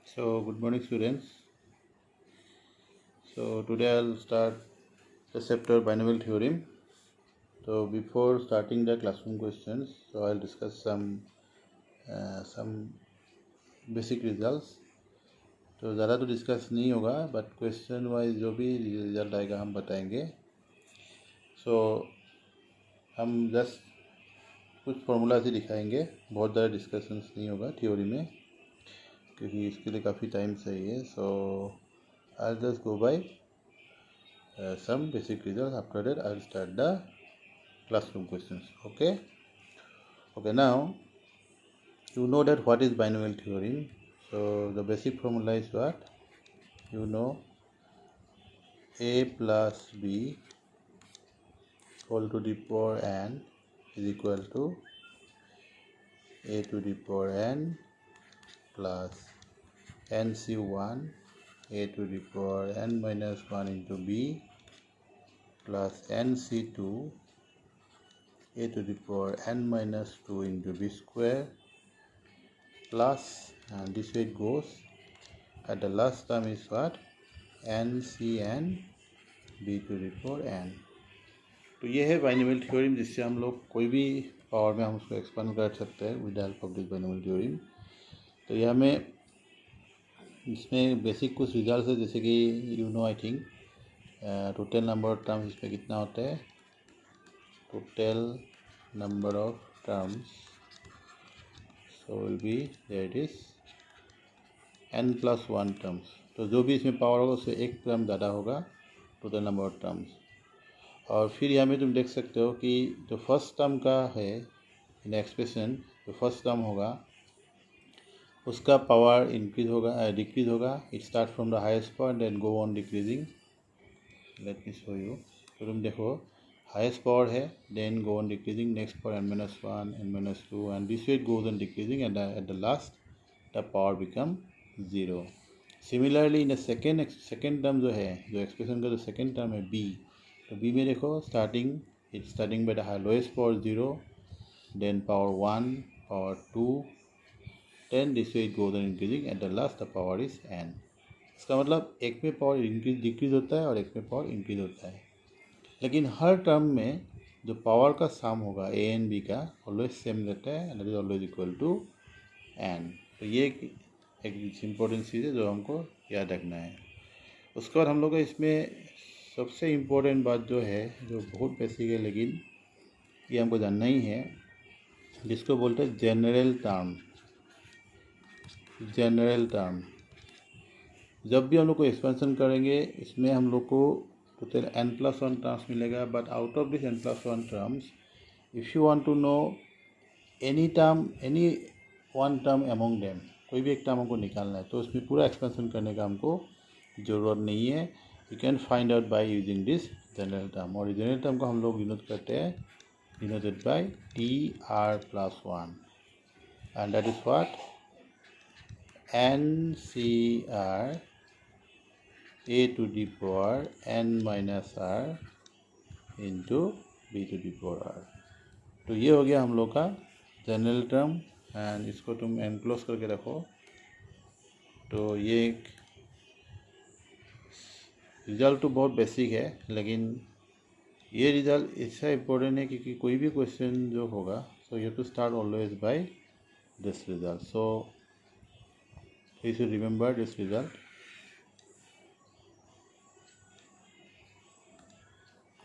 So, good morning, students. So, today I'll start the chapter binomial theorem. So, before starting the classroom questions, I'll discuss some basic results. तो ज़्यादा तो discuss नहीं होगा, but question wise जो भी result आएगा हम बताएंगे. सो हम जस्ट कुछ फॉर्मूला से दिखाएंगे, बहुत ज़्यादा डिस्कशंस नहीं होगा थ्योरी में, क्योंकि इसके लिए काफ़ी टाइम चाहिए. So I just go by some basic results. After that I will start the classroom questions. Okay, now you know that what is binomial theorem. So the basic formula is what? You know, a plus b whole to the power n is equal to a to the power n plus nc1 a to the power n minus 1 into b plus nc2 a to the power n minus 2 into b square plus, and this way it goes, at the last term is what? NCn b to the power n. तो ये है binomial theorem, जिससे हम लोग कोई भी power में हम उसको एक्सपांड कर सकते हैं with the help of this binomial theorem. तो ये हमें इसमें बेसिक कुछ रिजल्ट है, जैसे कि you know I think total number of terms इसमें कितना होता है. Total number of terms so will be there it is n plus 1 terms. तो जो भी इसमें पावर होगा उससे एक टर्म ज़्यादा होगा टोटल नंबर ऑफ टर्म्स. और फिर यहाँ में तुम देख सकते हो कि जो फर्स्ट टर्म का है इन एक्सप्रेशन, जो फर्स्ट टर्म होगा उसका पावर इंक्रीज होगा डिक्रीज होगा. It start from the highest power then go on decreasing. Let me show you. तो तुम देखो highest power है, then go on decreasing, next power n-1, n-2, and this way it goes on decreasing, and at the last the power become 0. Similarly in the second term जो है, जो expression का जो second term है b, तो b में देखो it's starting by the lowest power 0, then power 1, power 2, then this way it goes on increasing, at the last the power is n. इसका मतलब एक में पावर डिक्रीज होता है और एक में पावर इंक्रीज होता है, लेकिन हर टर्म में जो पावर का सम होगा ए एन बी का ऑलवेज सेम रहता है, and that is always equal to n. तो ये एक इम्पोर्टेंट चीज़ है जो हमको याद रखना है. उसके बाद हम लोग का इसमें सबसे इम्पोर्टेंट बात जो है, जो बहुत बेसिक है लेकिन ये हमको जानना ही है, जिसको बोलते हैं जनरल टर्म. जनरल टर्म जब भी हम लोग को एक्सपेंशन करेंगे, इसमें हम लोग को टोटल n+1 टर्म्स मिलेगा. But out of this n+1 terms, if you want to know any term, any one term among them, कोई भी एक टर्म हमको निकालना है, तो उसमें पूरा एक्सपेंशन करने का हमको ज़रूरत नहीं है. You can find out by using this general term. और जनरल टर्म को हम लोग डिनोट करते हैं, denoted by TR+1, and that is what? NCR a to the power n minus r into b to the power r. तो ये हो गया हम लोग का जनरल टर्म, एंड इसको तुम एनक्लोज करके रखो. तो ये रिजल्ट तो बहुत बेसिक है, लेकिन ये रिजल्ट इससे इम्पोर्टेंट है क्योंकि कोई भी क्वेश्चन जो होगा, so you to start always by this result. So you should remember this result.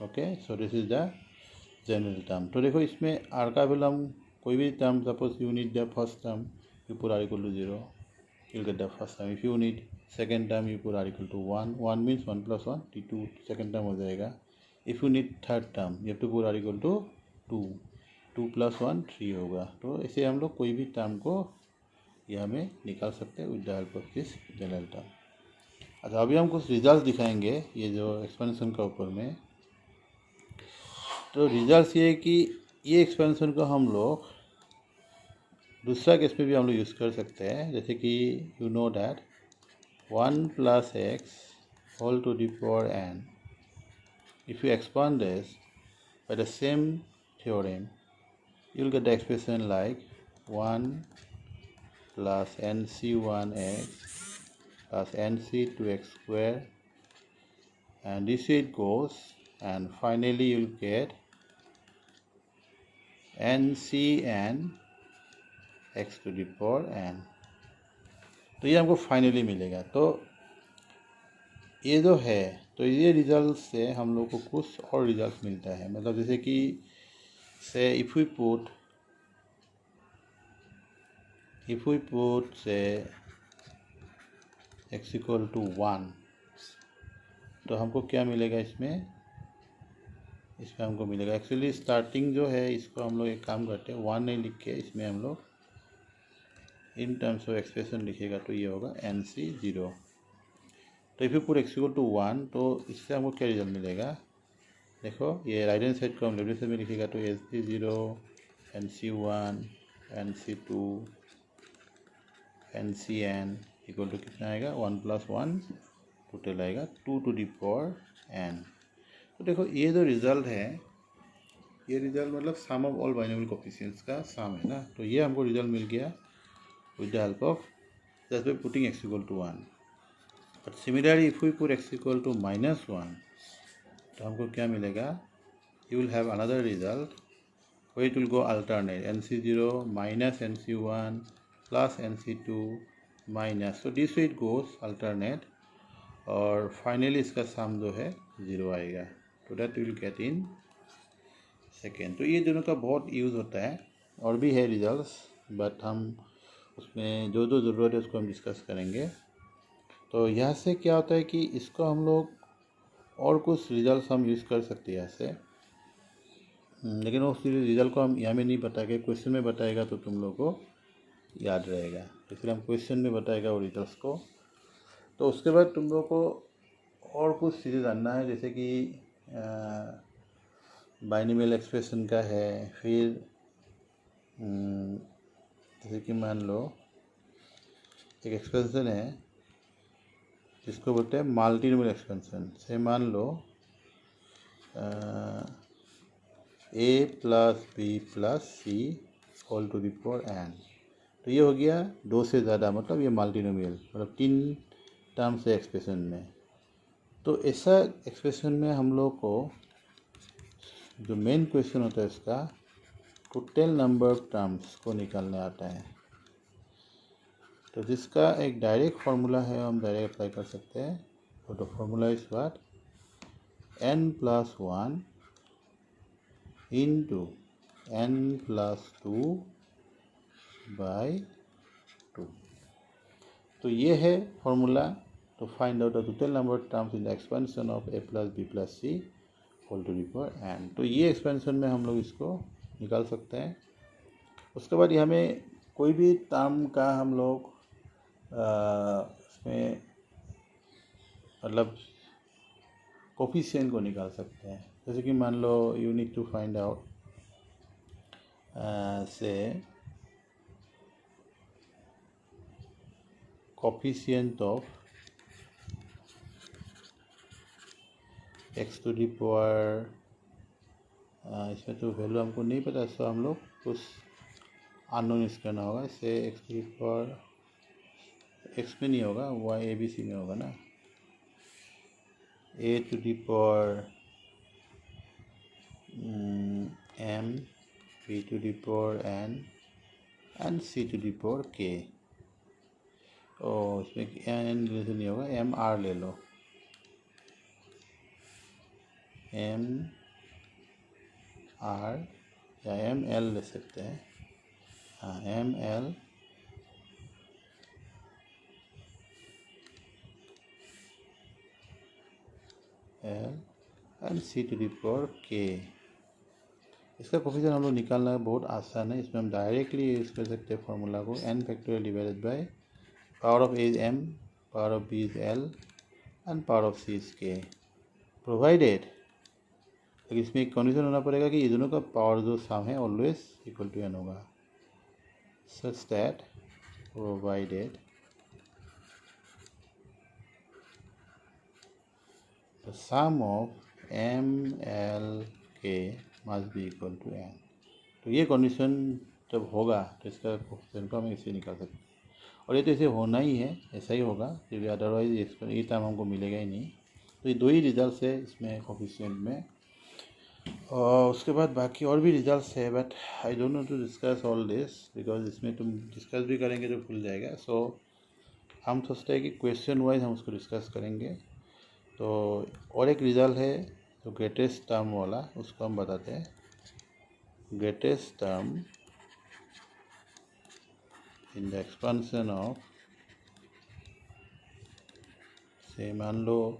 Okay, so this is the general term. तो देखो इसमें आर का वैल्यू हम कोई भी term, suppose you need the first term, you put r equal to 0, you'll get the first term. If you need second term, you put r equal to 1. 1 means 1 plus 1, t2 second term हो जाएगा. If you need third term, you have to put r equal to 2. 2 plus 1 3 होगा. तो ऐसे हम लोग कोई भी term को ये हमें निकाल सकते हैं with the help of this general term. अच्छा, अभी हम कुछ रिजल्ट दिखाएंगे ये जो एक्सपेंशन का ऊपर में. तो रिजल्ट ये है कि ये एक्सपेंशन को हम लोग दूसरा केस में भी हम लोग यूज़ कर सकते हैं, जैसे कि you know that 1 plus x whole to the power n, if you expand this by the same theorem, you will get the expression like 1 plus nc1x plus nc 2x square, and this way it goes, and finally you'll get ncn x to the power n। तो ये हमको finally मिलेगा। तो ये जो है, तो ये रिजल्ट से हम लोग को कुछ और रिजल्ट मिलता है, मतलब जैसे कि से इफ वी पुट से x इक्वल टू 1, तो हमको क्या मिलेगा इसमें हमको मिलेगा एक्चुअली स्टार्टिंग जो है, इसको हम लोग एक काम करते हैं, 1 नहीं लिख के इसमें हम लोग इन टर्म्स ऑफ एक्सप्रेशन लिखेगा, तो ये होगा nc 0। तो if you put x equal to 1, तो इससे हमको क्या रिजल्ट मिलेगा, देखो ये राइट हैंड साइड को हम लेफ्ट हैंड साइड में लिखेगा, तो nc 0 nc 1 nc 2 ncn equal to कितना आएगा 1 + 1 टोटल आएगा 2 to the power n। तो देखो ये जो रिजल्ट है, ये रिजल्ट मतलब सम ऑफ ऑल बाइनोमियल कोएफिशिएंट्स का सम है ना। तो ये हमको रिजल्ट मिल गया with the help of just by putting x equal to 1। But similarly if we put x equal to -1, तो हमको क्या मिलेगा, you will have another result where it will go alternate, nc0 minus nc1 plus nc2 minus, so this way it goes alternate, और finally इसका सम जो है 0 आएगा। तो that will get in second. तो ये दोनों का बहुत यूज़ होता है, और भी है रिजल्ट्स, बट हम उसमें जो जो ज़रूरत है उसको हम डिस्कस करेंगे। तो यहाँ से क्या होता है कि इसको हम लोग और कुछ रिजल्ट हम यूज़ कर सकते हैं यहाँ से, लेकिन उस रिजल्ट को हम यहाँ में नहीं बताएंगे, क्वेश्चन में बताएगा तो तुम लोग को याद रहेगा, इसलिए हम क्वेश्चन में बताएगा वो रिजल्ट्स को। तो उसके बाद तुम लोग को और कुछ चीज़ें जानना है, जैसे कि बाइनोमियल एक्सप्रेशन का है, फिर जैसे कि मान लो एक एक्सपेंशन है जिसको बोलते हैं मल्टीनोमियल एक्सपेंशन। से मान लो a + b + c whole to the power n। तो ये हो गया 2 से ज़्यादा, मतलब ये मल्टीनोमियल, मतलब 3 टर्म्स है एक्सप्रेशन में। तो ऐसा एक्सप्रेशन में हम लोग को जो मेन क्वेश्चन होता है इसका टोटल नंबर ऑफ टर्म्स को निकालने आता है। तो जिसका एक डायरेक्ट फार्मूला है, हम डायरेक्ट अप्लाई कर सकते हैं। तो the formula is what, n + 1 into n + 2 by 2। तो ये है formula to find out the total number of terms in the expansion of a + b + c whole to the power n। तो ये expansion में हम लोग इसको निकाल सकते हैं। उसके बाद हमें कोई भी टर्म का हम लोग इसमें मतलब कोफिशिएंट को निकाल सकते हैं। जैसे कि मान लो you need to find out से coefficient of x to the power, इसमें तो वैल्यू हमको नहीं पता, सो हम लोग कुछ अननोन यूज करना होगा। इससे x to the power x में नहीं होगा, y ABC में होगा ना, a to the power m, b to the power n and c to the power k। और इसमें n जैसे नहीं होगा, m r ले लो, m r या m l ले सकते हैं, हाँ m l and c to the power k। इसका कोफिशिएंट हम लोग निकालना बहुत आसान है। इसमें हम डायरेक्टली यूज कर सकते हैं फार्मूला को, n factorial divided by power of a is m, power of b is l and power of c is k, provided, लेकिन इसमें एक कंडीशन होना पड़ेगा कि ये दोनों का पावर जो सम है ऑलवेज इक्वल टू n होगा, such that provided the sum of m l k must be equal to n। तो ये कंडीशन जब होगा तो इसका कोफिशिएंट को हम इसे निकाल सकते हैं। और ये तो ऐसे होना ही है, ऐसा ही होगा क्योंकि अदरवाइज ये टर्म हमको मिलेगा ही नहीं। तो ये दो ही रिजल्ट है इसमें कोफिशिएंट में, और उसके बाद बाकी और भी रिजल्ट्स है, but I don't know to discuss all this because इसमें तुम डिस्कस भी करेंगे तो भूल जाएगा। सो हम सोचते हैं कि क्वेश्चन वाइज हम उसको डिस्कस करेंगे। तो और एक रिजल्ट है जो ग्रेटेस्ट टर्म वाला, उसको हम बताते हैं। Greatest term in the expansion of, से मान लो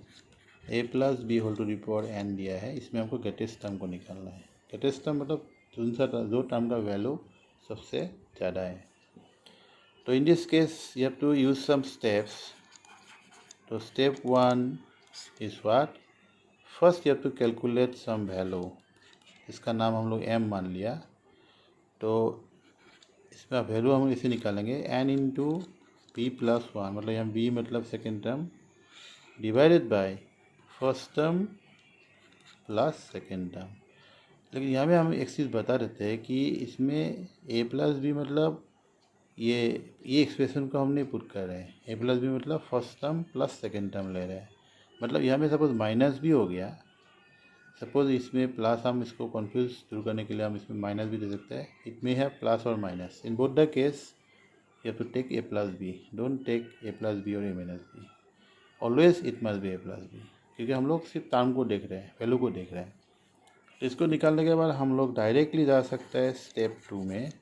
a plus b whole to the power n दिया है, इसमें हमको ग्रेटेस्ट टर्म को निकालना है। ग्रेटेस्ट टर्म मतलब जो टर्म का वैल्यू सबसे ज़्यादा है। तो in this case you have to use some steps. तो step 1 is what, first you have to calculate some value, इसका नाम हम लोग m मान लिया। तो इसका वैल्यू हम इसे निकालेंगे n इंटू पी प्लस 1, मतलब यहाँ b मतलब second term divided by first term plus second term. लेकिन यहाँ पे हम एक चीज़ बता देते हैं कि इसमें a प्लस बी मतलब ये एक्सप्रेशन को हम नहीं पुट कर रहे हैं। a प्लस बी मतलब first term plus second term ले रहे हैं। मतलब यहाँ में सपोज माइनस भी हो गया, सपोज इसमें प्लस, हम इसको कंफ्यूज दूर करने के लिए हम इसमें माइनस भी दे सकते हैं। इट मे हैव प्लस और minus in both the case, you have to take a plus b, don't take a plus b और a minus b, always it must be a plus b, क्योंकि हम लोग सिर्फ term को देख रहे हैं, वैल्यू को देख रहे हैं। तो इसको निकालने के बाद हम लोग डायरेक्टली जा सकते हैं स्टेप 2 में।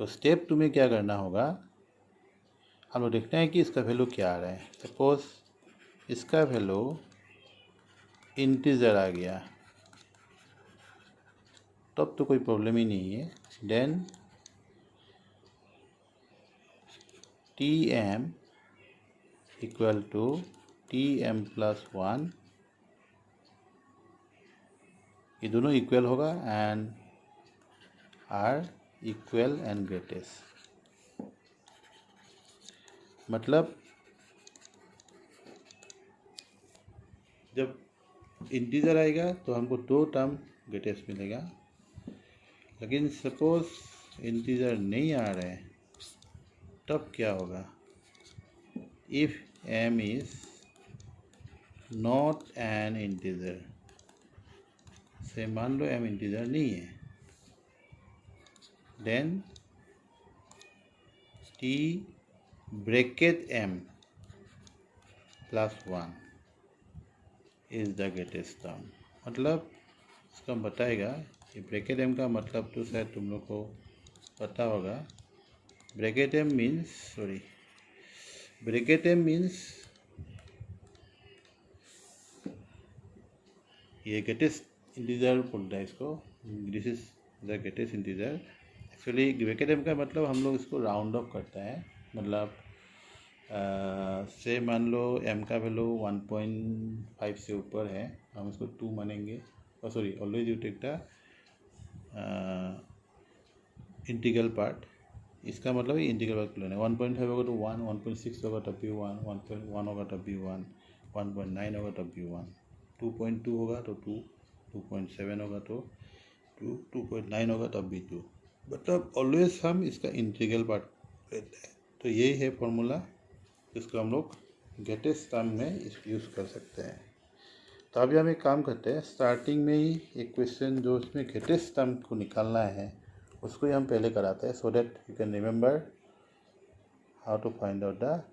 तो स्टेप 2 में क्या करना होगा, हम लोग देखते हैं कि इसका वैल्यू क्या आ रहा है। सपोज इसका वैल्यू इंटीजर आ गया, तब तो कोई प्रॉब्लम ही नहीं है। Then T M equal to T M plus 1, ये दोनों इक्वल होगा and are equal and greatest. मतलब जब इंटीजर आएगा तो हमको दो टर्म ग्रेटेस्ट मिलेगा, लेकिन सपोज इंटीजर नहीं आ रहा है, तब क्या होगा, if m is not an integer, से मान लो m इंटीजर नहीं है, then t bracket m plus 1 is the greatest term. मतलब इसका बताएगा कि ब्रैकेट m का मतलब तो शायद तुम लोग को पता होगा। ब्रैकेट m मीन्स ये ग्रेटेस्ट इंटीजर बोलता है इसको, this is the greatest integer. Actually bracket m का मतलब हम लोग इसको राउंड ऑफ करता है, मतलब से मान लो m का वैल्यू 1.5 से ऊपर है, हम इसको 2 मानेंगे, और sorry always you take the integral part. इसका मतलब इंटीग्रल पार्ट लेना है। 1.5 होगा तो 1, 1.6 होगा तब भी 1, 1.1 होगा तब भी 1, 1.9 होगा तब भी 1, 2.2 होगा तो 2, 2.7 होगा तो 2, 2.9 होगा तब भी 2। मतलब ऑलवेज हम इसका इंटीग्रल पार्ट लेते हैं। तो यही है फॉर्मूला, इसको हम लोग ग्रेटेस्ट टर्म में यूज़ कर सकते हैं। तो अभी हम एक काम करते हैं, स्टार्टिंग में ही एक क्वेश्चन जो उसमें ग्रेटेस्ट टर्म को निकालना है उसको ही हम पहले कराते हैं, so that you can remember how to find out the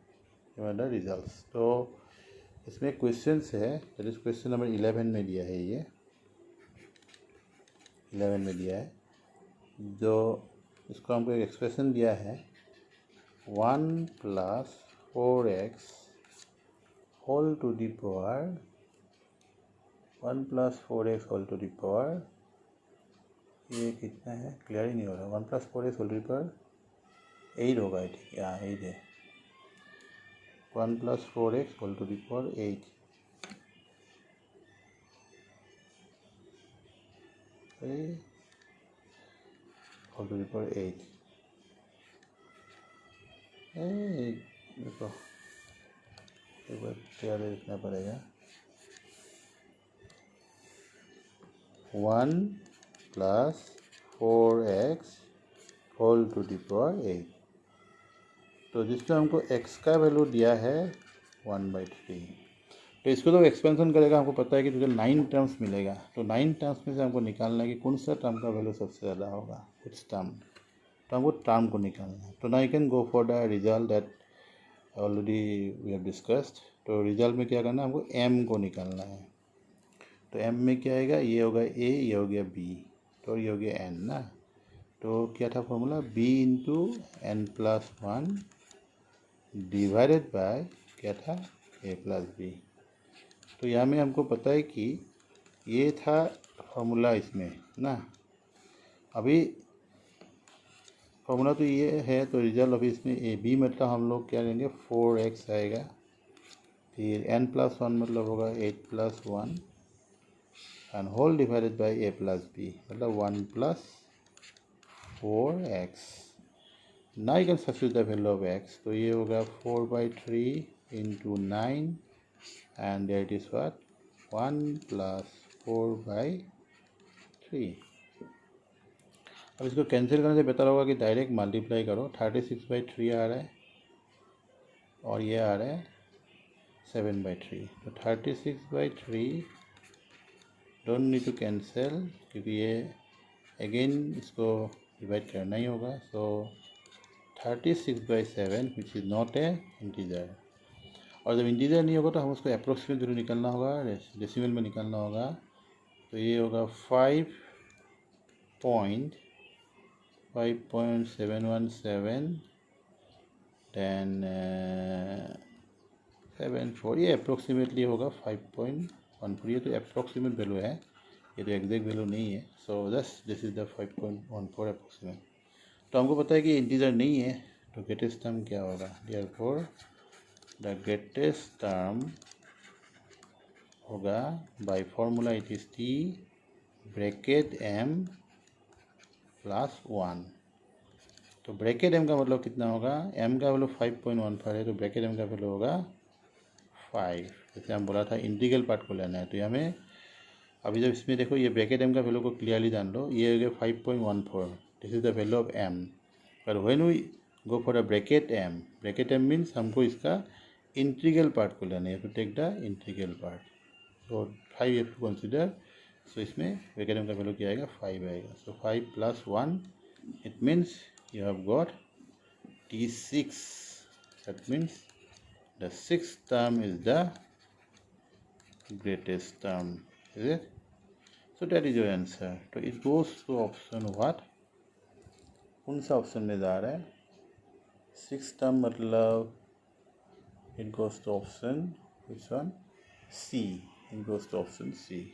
results. तो इसमें क्वेश्चंस है, दैट इज क्वेश्चन नंबर 11 में दिया है, ये 11 में दिया है, जो इसको हमको एक एक्सप्रेशन दिया है 1 plus 4x whole to the power 1 plus 4x whole to the power, ये कितना है क्लियर ही नहीं हो रहा, 1 plus 4x whole to the power 8 होगा, ठीक है, हाँ 8 है, 1 plus 4x whole to the power 8, whole to the power 8। देखो एक बार क्या लिखना पड़ेगा, 1 plus 4x whole to the power 8, तो जिसमें हमको x का वैल्यू दिया है 1/3। तो इसको तो एक्सपेंशन करेगा, हमको पता है कि टोटल 9 टर्म्स मिलेगा। तो 9 टर्म्स में से हमको निकालना है कि कौन सा टर्म का वैल्यू सबसे ज़्यादा होगा, कुछ टर्म। तो हमको टर्म को निकालना है। तो now you can go for the result that already we have discussed. तो रिजल्ट में क्या करना है, हमको m को निकालना है। तो m में क्या आएगा, ये होगा a, ये हो गया b, तो ये हो गया n ना। तो क्या था formula, b into n plus 1 divided by क्या था, a प्लस b। तो यहाँ में हमको पता है कि ये था फॉर्मूला इसमें ना। अभी फॉर्मूला तो ये है, तो रिजल्ट अभी इसमें ए बी मतलब हम लोग क्या लेंगे, 4x आएगा। फिर n प्लस 1 मतलब होगा 8 plus 1 and whole divided by a plus b, मतलब 1 plus 4x। Now you can substitute the value of x। तो ये होगा 4/3 into 9 and that is what, 1 plus 4/3। अब इसको कैंसिल करने से बेहतर होगा कि डायरेक्ट मल्टीप्लाई करो। 36/3 आ रहा है और ये आ रहा है 7/3। तो 36/3 डोंट नीड टू कैंसिल, क्योंकि ये अगेन इसको डिवाइड करना ही होगा। सो 36/7 which is not a integer. और जब इंटीजर नहीं होगा तो हम उसको अप्रोक्सीमेट जरूर निकालना होगा, डेसिमल में निकालना होगा। तो ये होगा 5.717 देन 74, ये अप्रोक्सीमेटली होगा 5.14। ये तो अप्रोक्सीमेट वैल्यू है, ये तो एग्जैक्ट वैल्यू नहीं है। सो दिस इज द 5.14 अप्रोक्सीमेट। तो हमको पता है कि इंटीजर नहीं है, तो ग्रेटेस्ट टर्म क्या होगा, देयरफॉर द ग्रेटेस्ट टर्म होगा by formula it is t bracket m plus 1। तो ब्रैकेट m का मतलब कितना होगा, m का वैल्यू 5.15 है, तो ब्रैकेट m का वैल्यू होगा 5। जैसे हम बोला था इंटीग्रल पार्ट को लेना है, तो हमें अभी जब इसमें देखो ये ब्रैकेट m का वैल्यू को क्लियरली जान लो, ये हो गया 5.14, this is the value of m। पर when we go for the bracket m means हमको इसका इंटीग्रल पार्ट को लेना है, तो टेक द इंटीग्रल पार्ट। तो 5 यू टू कंसिडर। सो इसमें ब्रैकेट m का वैल्यू क्या आएगा, 5 आएगा। सो 5 plus 1 it means you have got T6. That means the sixth term is the greatest term, is it? So that is your answer. So it goes to option what? कौन सा option में जा रहा है, six term मतलब it goes to option which one, C. It goes to option C.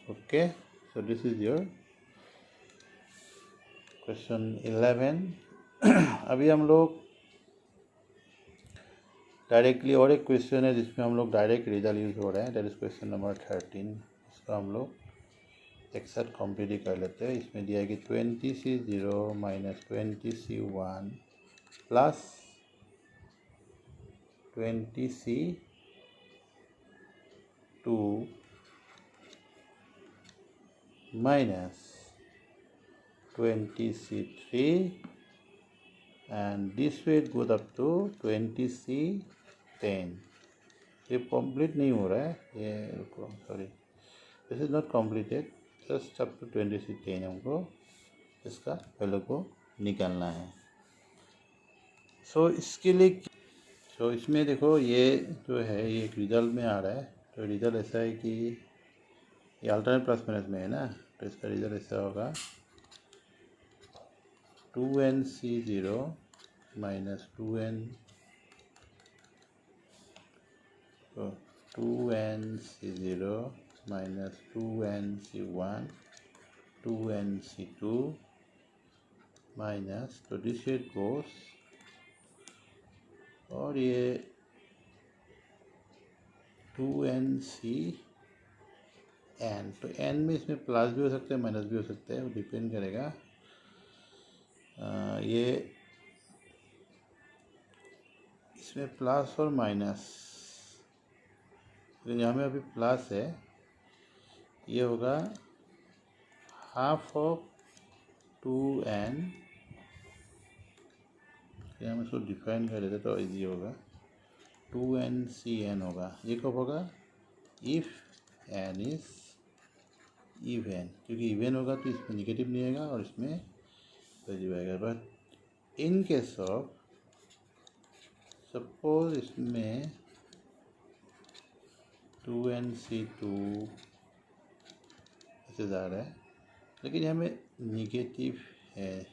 Okay, so this is your question 11। अभी हम लोग डायरेक्टली और एक क्वेश्चन है जिसमें हम लोग डायरेक्ट रिजल्ट यूज हो रहे हैं, दैट इज क्वेश्चन नंबर 13। इसका हम लोग एक साथ कंप्लीट ही कर लेते हैं। इसमें दिया है कि 20C0 minus 20C1 plus 20C2 minus 20C3 and this way it goes up to 20C10। ये कंप्लीट नहीं हो रहा है, ये रुको, sorry, this is not completed, just up to 20C10 हमको इसका वैल्यू को निकालना है। सो इसके लिए इसमें देखो ये जो है ये एक रिजल्ट में आ रहा है। तो रिजल्ट ऐसा है कि ये अल्टरनेट प्लस माइनस में है ना, तो इसका रिजल्ट ऐसा होगा 2NC0 minus 2NC0 minus 2NC1 2NC2 minus, तो दिस इट गोस, और ये 2NCn। तो n में इसमें प्लस भी हो सकता है माइनस भी हो सकता है, वो डिपेंड करेगा। ये इसमें प्लस और माइनस लेकिन यहाँ में अभी प्लस है, ये होगा हाफ ऑफ 2n, हम इसको डिफाइन कर देते तो इजी होगा, 2nCn होगा। ये कब होगा? इफ़ n इज इवन, क्योंकि इवन होगा तो इसमें निगेटिव नहीं आएगा और इसमें पॉजिटिव आएगा। But in case of suppose इसमें 2nC2 ऐसे जा रहा है, लेकिन यहाँ में निगेटिव है,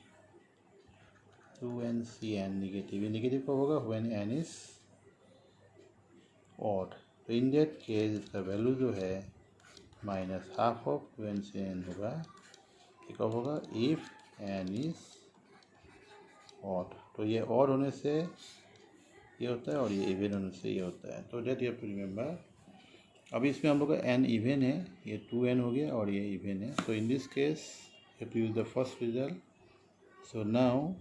2nCn निगेटिव। ये निगेटिव कब होगा? When n is odd. तो इन दैट केस इसका वैल्यू जो है माइनस हाफ ऑफ 2nCn होगा। ये कब होगा? If n is odd. तो ये ऑड होने से ये होता है और ये इवन होने से ये होता है। तो that you have to remember. अभी इसमें हम लोग का n इवन है, ये 2n हो गया और ये इवन है। So in this case you have to use the first result. So now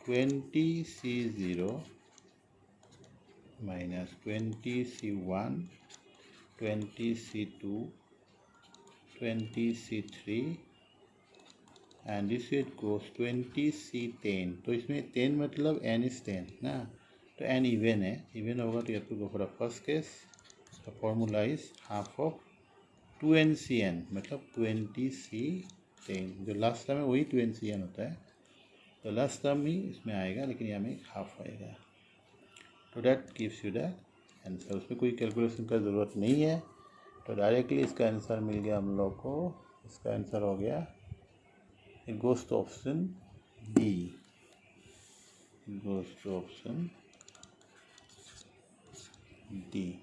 20C0 minus 20C1, 20C2, 20C3 and this way it goes 20C10. तो इसमें 10 मतलब n is 10 ना, तो n इवन है, इवन होगा तो you have to go for the first case. The formula is half of 2nCn मतलब 20C10, जो लास्ट टर्म है वही 2nCn होता है, तो लास्ट टर्म ही इसमें आएगा, लेकिन यहाँ में हाफ आएगा। तो that gives you that answer. उसमें कोई कैलकुलेशन का ज़रूरत नहीं है, तो डायरेक्टली इसका आंसर मिल गया हम लोग को। इसका आंसर हो गया, it goes to option D, it goes to option D.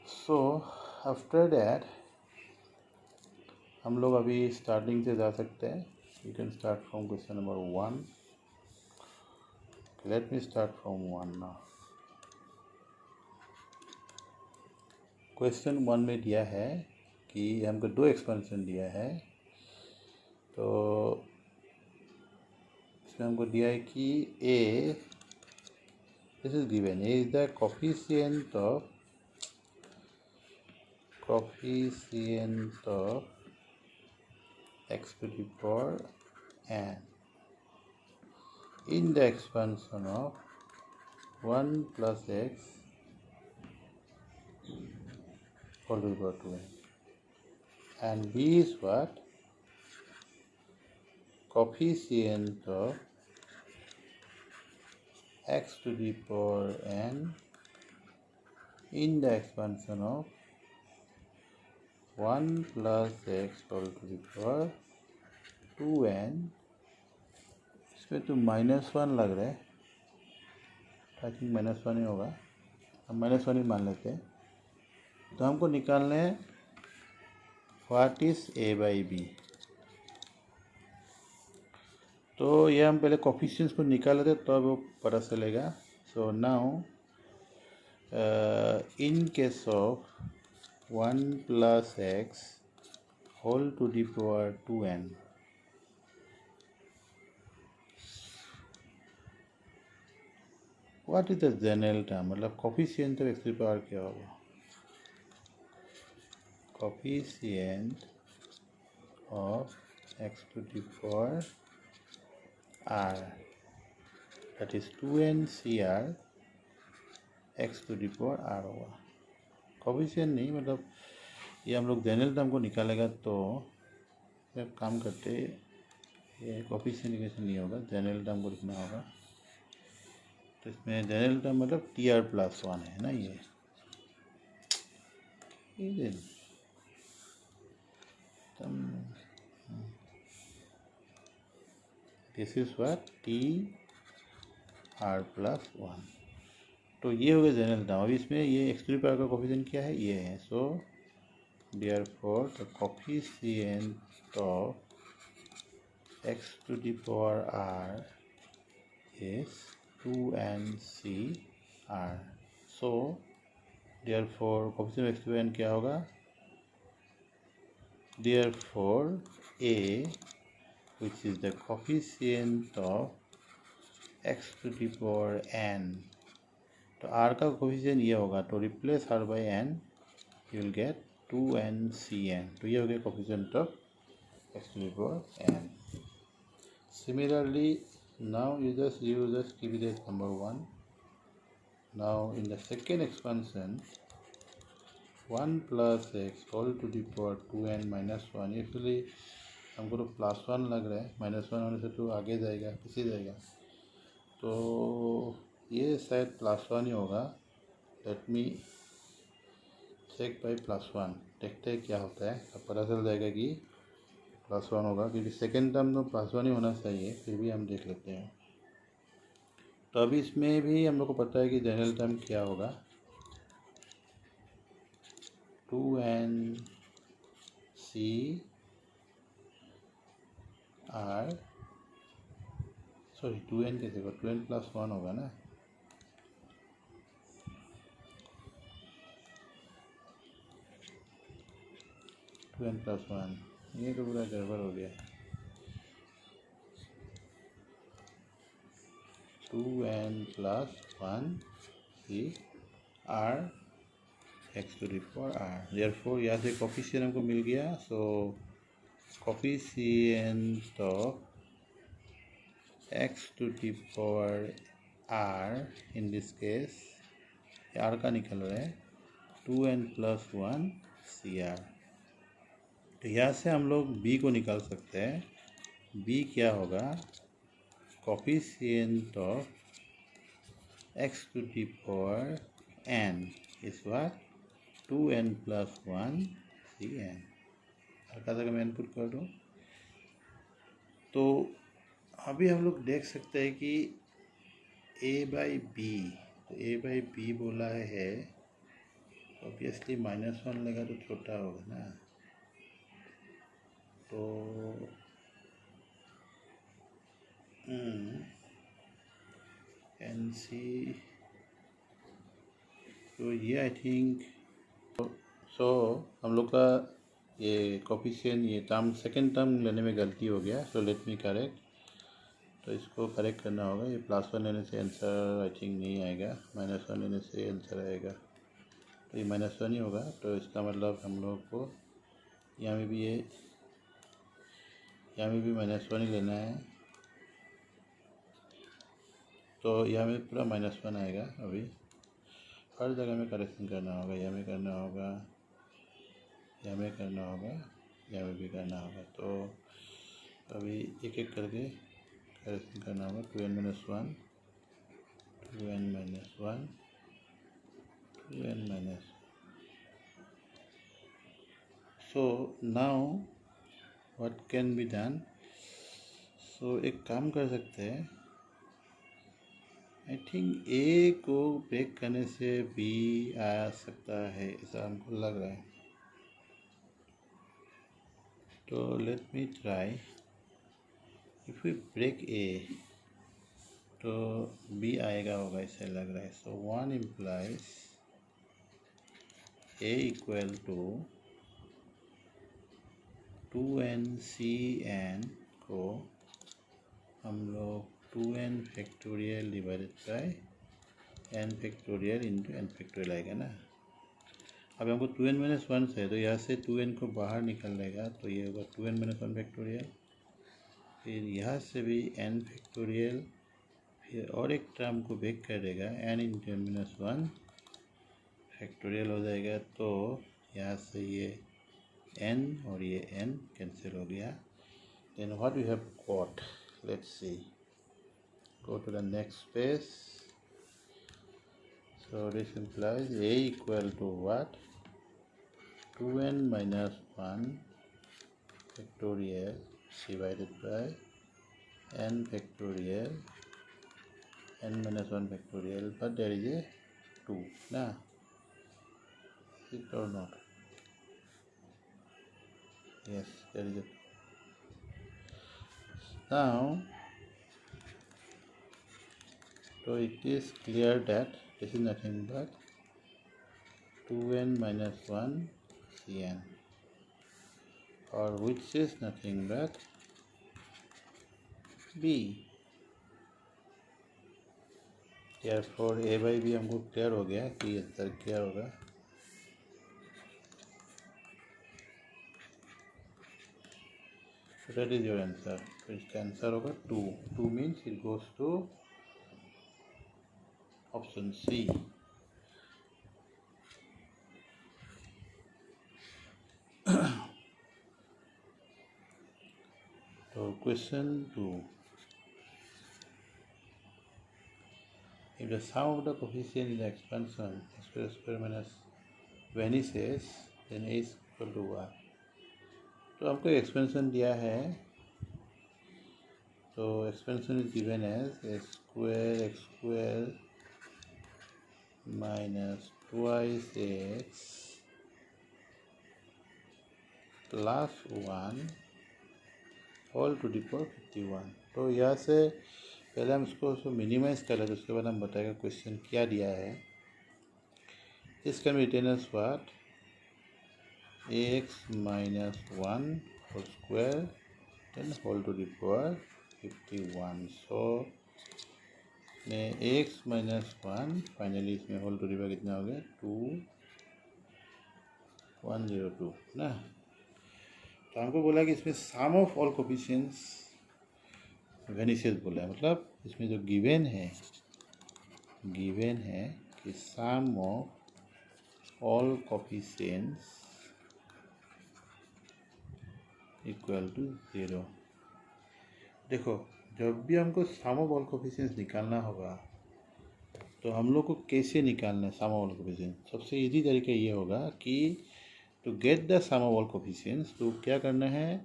So after that हम लोग अभी स्टार्टिंग से जा सकते हैं। You can start from question number 1। Let me start from 1 now. Question 1 में दिया है कि हमको 2 एक्सपेंशन दिया है, तो इसमें हमको दिया है कि A, this is given, A is the coefficient of x to the power n in the expansion of 1 plus x whole to the power 2n, and b is what? Coefficient of x to the power n in the expansion of 1 plus x whole to the power 2n। इसमें तो -1 लग रहा है, I think -1 ही होगा, हम -1 ही मान लेते हैं। तो हमको निकालना है what is a by b. तो ये हम पहले कोफिशिएंट्स को निकाल लेते तो वो पता चलेगा। So now in case of 1 plus x whole to the power 2n, what is the general term? मतलब coefficient of x to the power क्या होगा? Coefficient of x to the power r, that is 2nCr x to the power r होगा। Coefficient नहीं, मतलब ये हम लोग general term को निकालेगा। तो जब काम करते ये कोफिशिएंट इक्वेशन नहीं होगा, जनरल टर्म को लिखना होगा। तो इसमें जनरल टर्म मतलब Tr+1 है ना, ये दिस इज व्हाट Tr+1। तो ये हो गया जनरल टर्म। अभी इसमें ये x to the power का कोफिशिएंट क्या है? ये है। So therefore the coefficient of x to the power r is 2nCr। So therefore coefficient of x to the power n क्या होगा? Therefore a, which is the coefficient of x to the power n तो r का coefficient ये होगा, तो replace r by n, you will get 2n/cn. तो ये हो गया coefficient of x to the power n. Similarly, now you just keep it as number 1. Now in the second expansion, 1 plus x whole to the power 2n minus 1. इसलिए हमको तो plus 1 लग रहा है, माइनस 1 होने से तो आगे जाएगा, पीछे जाएगा, तो ये शायद प्लस 1 ही होगा. Let me check by plus 1, देखते हैं क्या होता है. अब पता चल जाएगा कि प्लस 1 होगा, क्योंकि सेकेंड टर्म तो प्लस 1 ही होना चाहिए. फिर भी हम देख लेते हैं. तो अभी इसमें भी हम लोग को पता है कि जनरल टर्म क्या होगा, 2n c r, sorry 2n कैसे होगा, 2n प्लस 1 होगा ना. टू एन प्लस 1, ये तो पूरा गड़बड़ हो गया. 2n plus 1 C r x to the power r. Therefore यहाँ से कोफिशिएंट हमको मिल गया. So coefficient of x to the power r in this case r का निकल रहा है 2n प्लस 1 सी आर. तो यहाँ से हम लोग b को निकाल सकते हैं. b क्या होगा, coefficient of x to the power n इस बार 2n प्लस 1 सी एन. हल्का सा मैं इनपुट कर दूँ तो अभी हम लोग देख सकते हैं कि a बाई बी, तो a बाई बी बोला है, ऑब्वियसली माइनस 1 लगा तो छोटा होगा ना. तो एन सी, तो ये आई थिंक, सो हम लोग का ये कोफिशिएंट, ये टर्म सेकेंड टर्म लेने में गलती हो गया. So let me correct. तो इसको करेक्ट करना होगा. ये प्लस 1 लेने से आंसर आई थिंक नहीं आएगा, माइनस 1 लेने से आंसर आएगा. तो ये माइनस 1 ही होगा. तो इसका मतलब हम लोग को यहाँ में भी यहाँ में भी माइनस 1 ही लेना है. तो यहाँ में पूरा माइनस 1 आएगा. अभी हर जगह में करेक्शन करना होगा. यहाँ में करना होगा, यहाँ में करना होगा, यहाँ में भी करना होगा. तो अभी एक एक करके करेक्शन करना होगा. 2n minus 1, 2n minus 1, 2n minus. So now what can be done. So एक काम कर सकते हैं. आई थिंक ए को ब्रेक करने से बी आ सकता है, ऐसा हमको लग रहा है. तो let me try. If we break A तो बी आएगा होगा, ऐसा लग रहा है. So 1 implies A equal to 2n/cn को हम लोग 2n factorial divided by n factorial into n factorial आएगा ना. अब हमको 2n माइनस 1 से, तो यहाँ से 2n को बाहर निकालेगा, तो ये होगा 2n माइनस 1 फैक्टोरियल. फिर यहाँ से भी n फैक्टोरियल, फिर और एक टर्म को ब्रेक कर देगा, n into n minus 1 factorial हो जाएगा. तो यहाँ से ये n और ये n कैंसिल हो गया. Then what we have got, let's see. Go to the next space. So this implies a equal to what, 2n minus 1 factorial divided by n factorial, n minus 1 factorial, but there is a 2 na, is it or not? Yes, there is a 2. Now so it is clear that this is nothing but 2n minus 1 cn, or which is nothing but b. therefore a by b हमको clear हो गया कि answer क्या होगा। So that is your answer. तो इसका answer होगा 2. 2 means it goes to option C. So question 2. If the sum of the coefficient in the expansion x square minus vanishes, then a is equal to 1. तो आपको expansion दिया है, तो expansion is given as x square minus twice x plus 1 whole to the power 51। तो यहाँ से पहले हम इसको मिनिमाइज कर लेते, उसके बाद हम बताएगा क्वेश्चन क्या दिया है। This can be written as what, x minus 1 whole square then whole to the power 51। सो में x minus 1 फाइनली इसमें होल टू द पावर कितना हो गया 2102 ना। तो हमको बोला कि इसमें sum of all coefficients vanishes बोला है, मतलब इसमें जो गिवन है कि sum of all coefficients equal to 0। देखो जब भी हमको सम ऑफ ऑल कोफिशिएंट्स निकालना होगा तो हम लोग को कैसे निकालना है सम ऑफ ऑल कोफिशिएंट्स। सबसे इजी तरीका ये होगा कि to get the sum of all coefficients तो क्या करना है,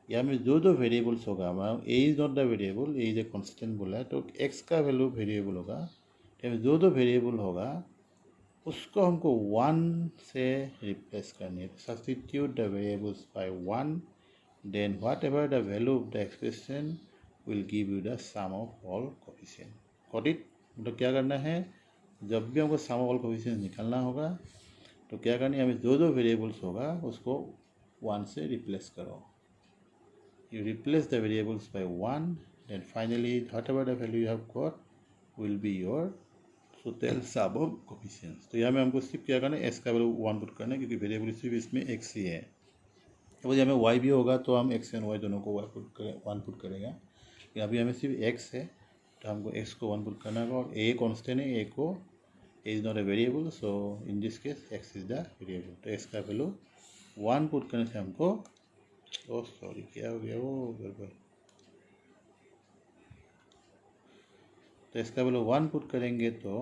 या में जो वेरिएबल्स होगा, a is not the variable, a is a constant बोला है, तो एक्स का वैल्यू वेरिएबल होगा, तो जो वेरिएबल होगा उसको हमको 1 से रिप्लेस करनी है। Substitute the variables by 1, then whatever the value of the expression will give you the sum of all coefficient. Got it? मतलब क्या करना है, जब भी हमको sum of all coefficient निकालना होगा तो क्या करना है, हमें जो वेरिएबल्स होगा उसको 1 से रिप्लेस करो। You replace the variables by 1, then finally whatever the value you have got will be your total sum of coefficients। तो यहाँ में हमको सिर्फ क्या करना है, x का वैल्यू 1 पुट करना है, क्योंकि वेरिएबल सिर्फ इसमें x ही है। तो हमें y भी होगा तो हम x एंड y दोनों को 1 पुट करेगा, लेकिन अभी हमें सिर्फ x है तो हमको x को 1 पुट करना होगा, और a कॉन्स्टेंट है, a is not a variable, so in this case x is the variable. तो x का वैल्यू 1 पुट करने से हमको, ओ सॉरी क्या हो गया वो गड़बड़, तो इसका वैल्यू 1 पुट करेंगे तो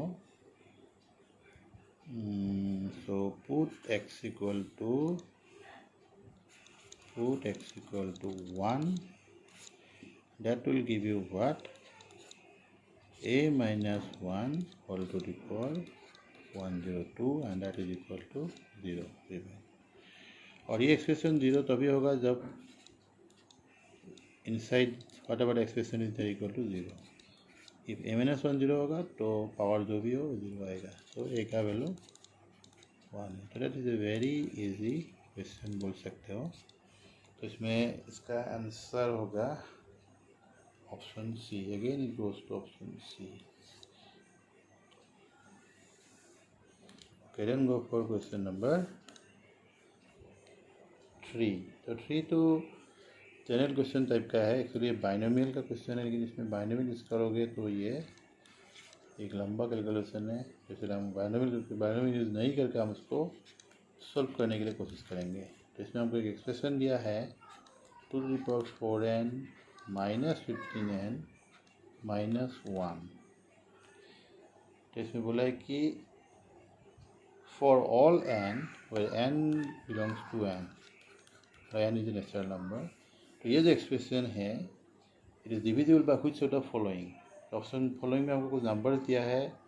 so put x equal to 1, that will give you what, a minus 1 whole to the power 102 and that is equal to 0। और ये एक्सप्रेशन 0 तभी होगा जब inside whatever expression is there equal to 0। If a minus 1 0 होगा तो power जो भी हो 0 आएगा, तो a का वैल्यू 1 है। तो that is a very easy question बोल सकते हो। तो इसमें इसका आंसर होगा option C. Again it goes to option C. Okay, then go for question number 3। तो 3 तो जनरल क्वेश्चन टाइप का है, एक्चुअली बाइनोमियल का क्वेश्चन है, लेकिन इसमें बाइनोमियल यूज करोगे तो ये एक लंबा कैलकुलेशन है। जैसे हम बाइनोमियल यूज नहीं करके हम उसको सॉल्व करने के लिए कोशिश करेंगे। तो इसमें हमको एक एक्सप्रेशन दिया है 2 to the power 4n minus 15n minus 1। तो इसमें बोला है कि for all n where n belongs to n, n is a natural number, तो ये जो एक्सप्रेशन है it is divisible by which set of following. Option following में हमको कुछ नंबर दिया है,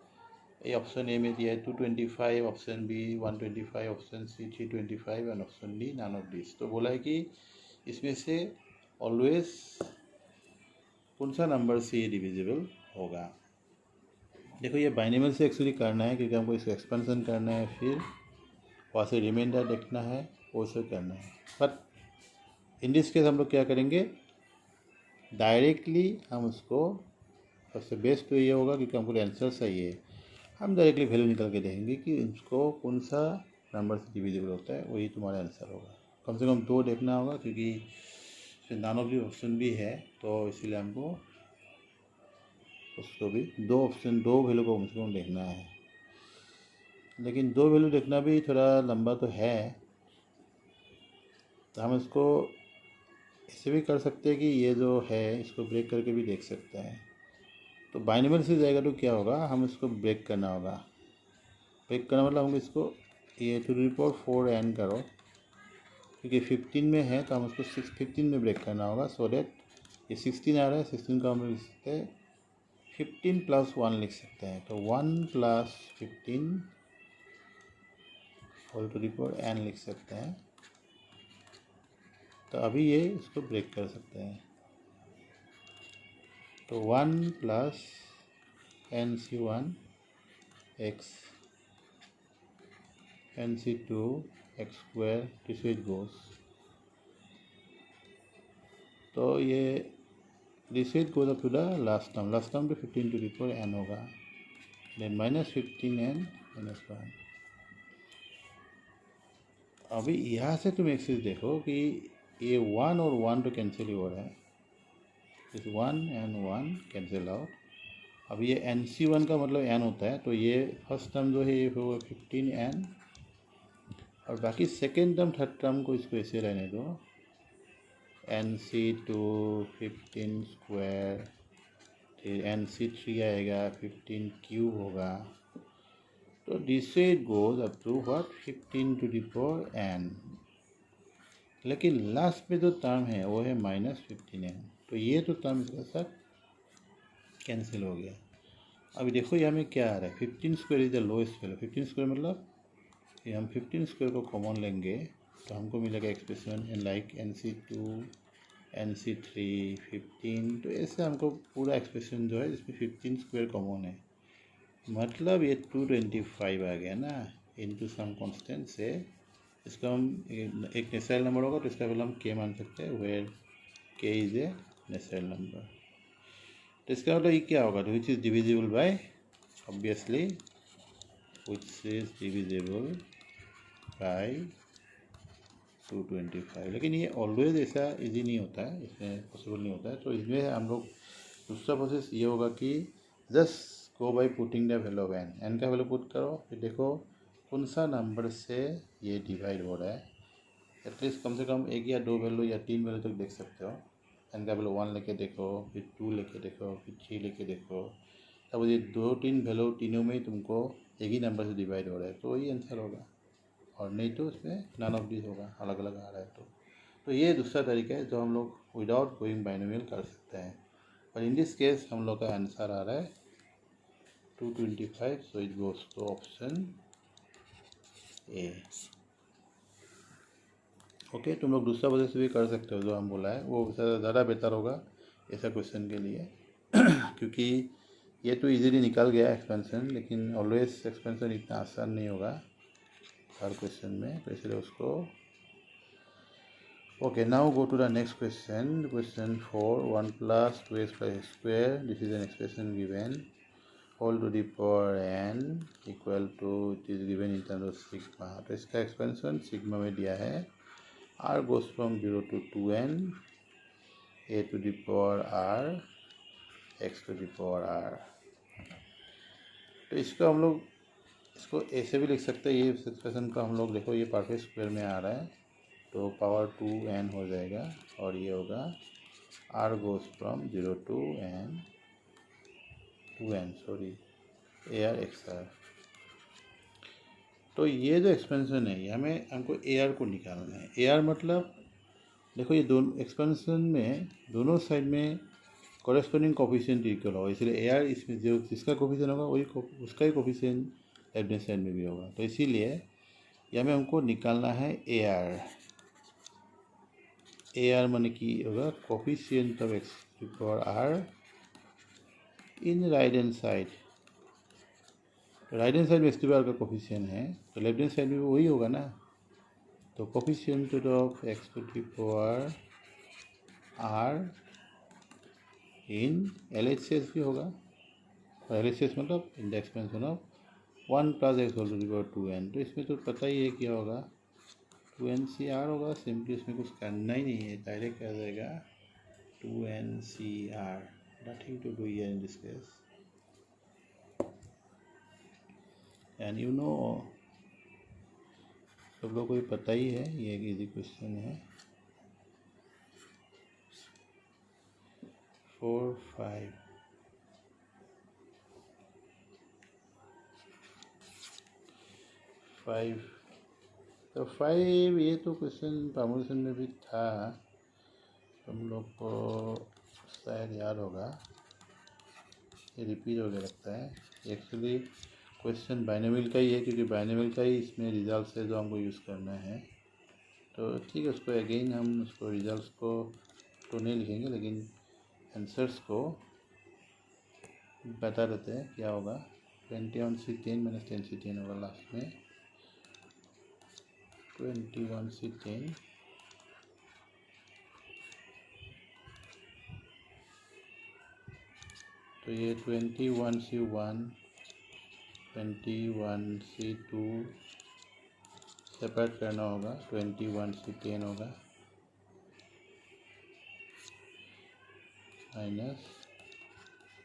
ये ऑप्शन ए में दिया है 225, option B 125, option C 325 and option D none of this. तो बोला है कि इसमें से ऑलवेज कौन सा नंबर से ये डिविजिबल होगा। देखो ये बाइनोमियल से एक्चुअली करना है, क्योंकि हमको इसको एक्सपेंशन करना है, फिर वहाँ से रिमाइंडर देखना है, वो सब करना है। बट इन दिस केस हम लोग क्या करेंगे, डायरेक्टली हम उसको, सबसे बेस्ट तो ये होगा क्योंकि हमको आंसर चाहिए, हम डायरेक्टली वैल्यू निकल के देखेंगे कि इसको कौन सा नंबर से डिविजिबल होता है, वही तुम्हारा आंसर होगा। कम से कम 2 देखना होगा, क्योंकि नॉन ऑफ दी ऑप्शन भी है, तो इसीलिए हमको उसको भी 2 वैल्यू को कम से कम देखना है। लेकिन 2 वैल्यू देखना भी थोड़ा लंबा तो है, तो हम इसको ऐसे भी कर सकते हैं कि ये जो है इसको ब्रेक करके भी देख सकते हैं। तो बाइनोमियल से जाएगा तो क्या होगा, हम इसको ब्रेक करना होगा। ब्रेक करना मतलब हम इसको ये टू द पावर 4n करो, क्योंकि 15 में है तो हम उसको 15 में ब्रेक करना होगा। सो दैट ये 16 आ रहा है, 16 को हम लिख सकते हैं 15 + 1 लिख सकते हैं। तो 1 + 15 whole to the power n लिख सकते हैं। तो अभी ये इसको ब्रेक कर सकते हैं। तो 1 + nc1 x nc2 x², this way it goes. तो ये this way it goes up to the last term तो 15 टू द पावर n होगा, देन -15n - 1। अभी यहाँ से तुम एक चीज़ देखो कि ये 1 और 1 तो कैंसिल ही हो रहा है, इस 1 and 1 कैंसिल आउट। अब ये nc1 का मतलब n होता है, तो ये फर्स्ट टर्म जो है ये होगा 15n, और बाकी सेकेंड टर्म थर्ड टर्म को इसको ऐसे रहने दो, nc2 15², फिर nc3 आएगा 15³ होगा। तो this way it goes up to what 15 to the power n। लेकिन लास्ट में जो टर्म है वो है -15n, तो ये तो टर्म इसके साथ कैंसिल हो गया। अभी देखो यहाँ में क्या आ रहा है, 15² इज द लोएस्ट वैल्यू। 15² मतलब कि हम 15² को कॉमन लेंगे तो हमको मिलेगा expression in like nc2 nc3 15। तो ऐसे हमको पूरा एक्सप्रेशन जो है इसमें 15² कॉमन है, मतलब ये 225 आ गया ना, इनटू सम कांस्टेंट से। इसका हम एक नेचुरल नंबर होगा तो इसका वैल्यू हम k मान सकते हैं, where k is a natural number. तो इसका मतलब ये क्या होगा, which is divisible by, obviously which is divisible by 225। लेकिन ये ऑलवेज ऐसा इजी नहीं होता है, इसमें पॉसिबल नहीं होता है। तो इसमें हम लोग दूसरा प्रोसेस ये होगा कि just go by putting the value of n का वैल्यू पुट करो, फिर देखो कौन सा नंबर से ये डिवाइड हो रहा है। एटलीस्ट कम से कम 1 या 2 वैल्यू या 3 वैल्यू तक देख सकते हो। n का वैल्यू 1 लेके देखो, फिर 2 लेके देखो, फिर 3 लेके देखो, तब ये 2-3 वैल्यू तीनों में ही तुमको एक ही नंबर से डिवाइड हो रहा है, तो वही आंसर होगा। और नहीं तो इसमें नन ऑफ दिस होगा, अलग अलग आ रहा है। तो ये दूसरा तरीका है जो हम लोग विदाउट गोइंग बाइनोमियल कर सकते हैं। और इन दिस केस हम लोग का आंसर आ रहा है 225, so it goes to option A. Okay, तुम लोग दूसरा वजह से भी कर सकते हो, जो हम बोला है वो ज़्यादा बेहतर होगा ऐसा क्वेश्चन के लिए क्योंकि ये तो इजीली निकल गया एक्सपेंशन, लेकिन ऑलवेज एक्सपेंशन इतना आसान नहीं होगा हर क्वेश्चन में, तो इसलिए उसको Okay, now go to the next question. Question 4, 1 plus 2x plus x square. This is an expression given. Whole to the power n equal to, it is given in terms of sigma. तो इसका expansion sigma में दिया है, r goes from 0 to 2n, a to the power r, x to the power r. तो इसको हम लोग इसको ऐसे भी लिख सकते हैं, ये एक्सप्रेशन को हम लोग देखो ये परफेक्ट स्क्वायर में आ रहा है, तो पावर 2n हो जाएगा, और ये होगा r goes from 0 to n 2n sorry ar xr। तो ये जो एक्सपेंशन है ये हमको ar को निकालना है। ar मतलब देखो ये दोनों एक्सपेंशन में दोनों साइड में कॉरेस्पॉन्डिंग कोफिशिएंट इक्वल होगा, इसलिए ar इसमें जो जिसका कोफिशिएंट होगा वही उसका ही कोफिशिएंट लेफ्ट हैंड साइड में भी होगा। तो इसीलिए यह में हमको निकालना है ar माने कि होगा coefficient of x to power r in right hand side. Right hand side में एक्स टू पावर का कोफिशिएंट है, तो लेफ्ट हैंड साइड में वही होगा ना। तो coefficient of x to the power r in LHS भी होगा, और LHS मतलब in the expansion of 1 plus x whole to the power 2n। तो इसमें तो पता ही है क्या होगा, 2NCR होगा। सिंपली इसमें कुछ करना ही नहीं है, डायरेक्ट आ जाएगा 2NCR, nothing to do here in this case. And you know, सब लोग को ये पता ही है, ये एक इजी क्वेश्चन है। 4 5 5 तो 5, ये तो क्वेश्चन परमोशन में भी था, तुम लोग को शायद याद होगा, ये रिपीट हो गया लगता है। एक्चुअली क्वेश्चन बाइनोमियल का ही है, क्योंकि बाइनोमियल का ही इसमें रिजल्ट है जो हमको यूज़ करना है। तो ठीक है, उसको अगेन हम उसको रिजल्ट्स को तो नहीं लिखेंगे, लेकिन आंसर्स को बता देते हैं क्या होगा। 21C10 - 10C10 होगा लास्ट में, 21C10 तो ये 21C1 21C2 सेपरेट करना होगा, 21C10 होगा माइनस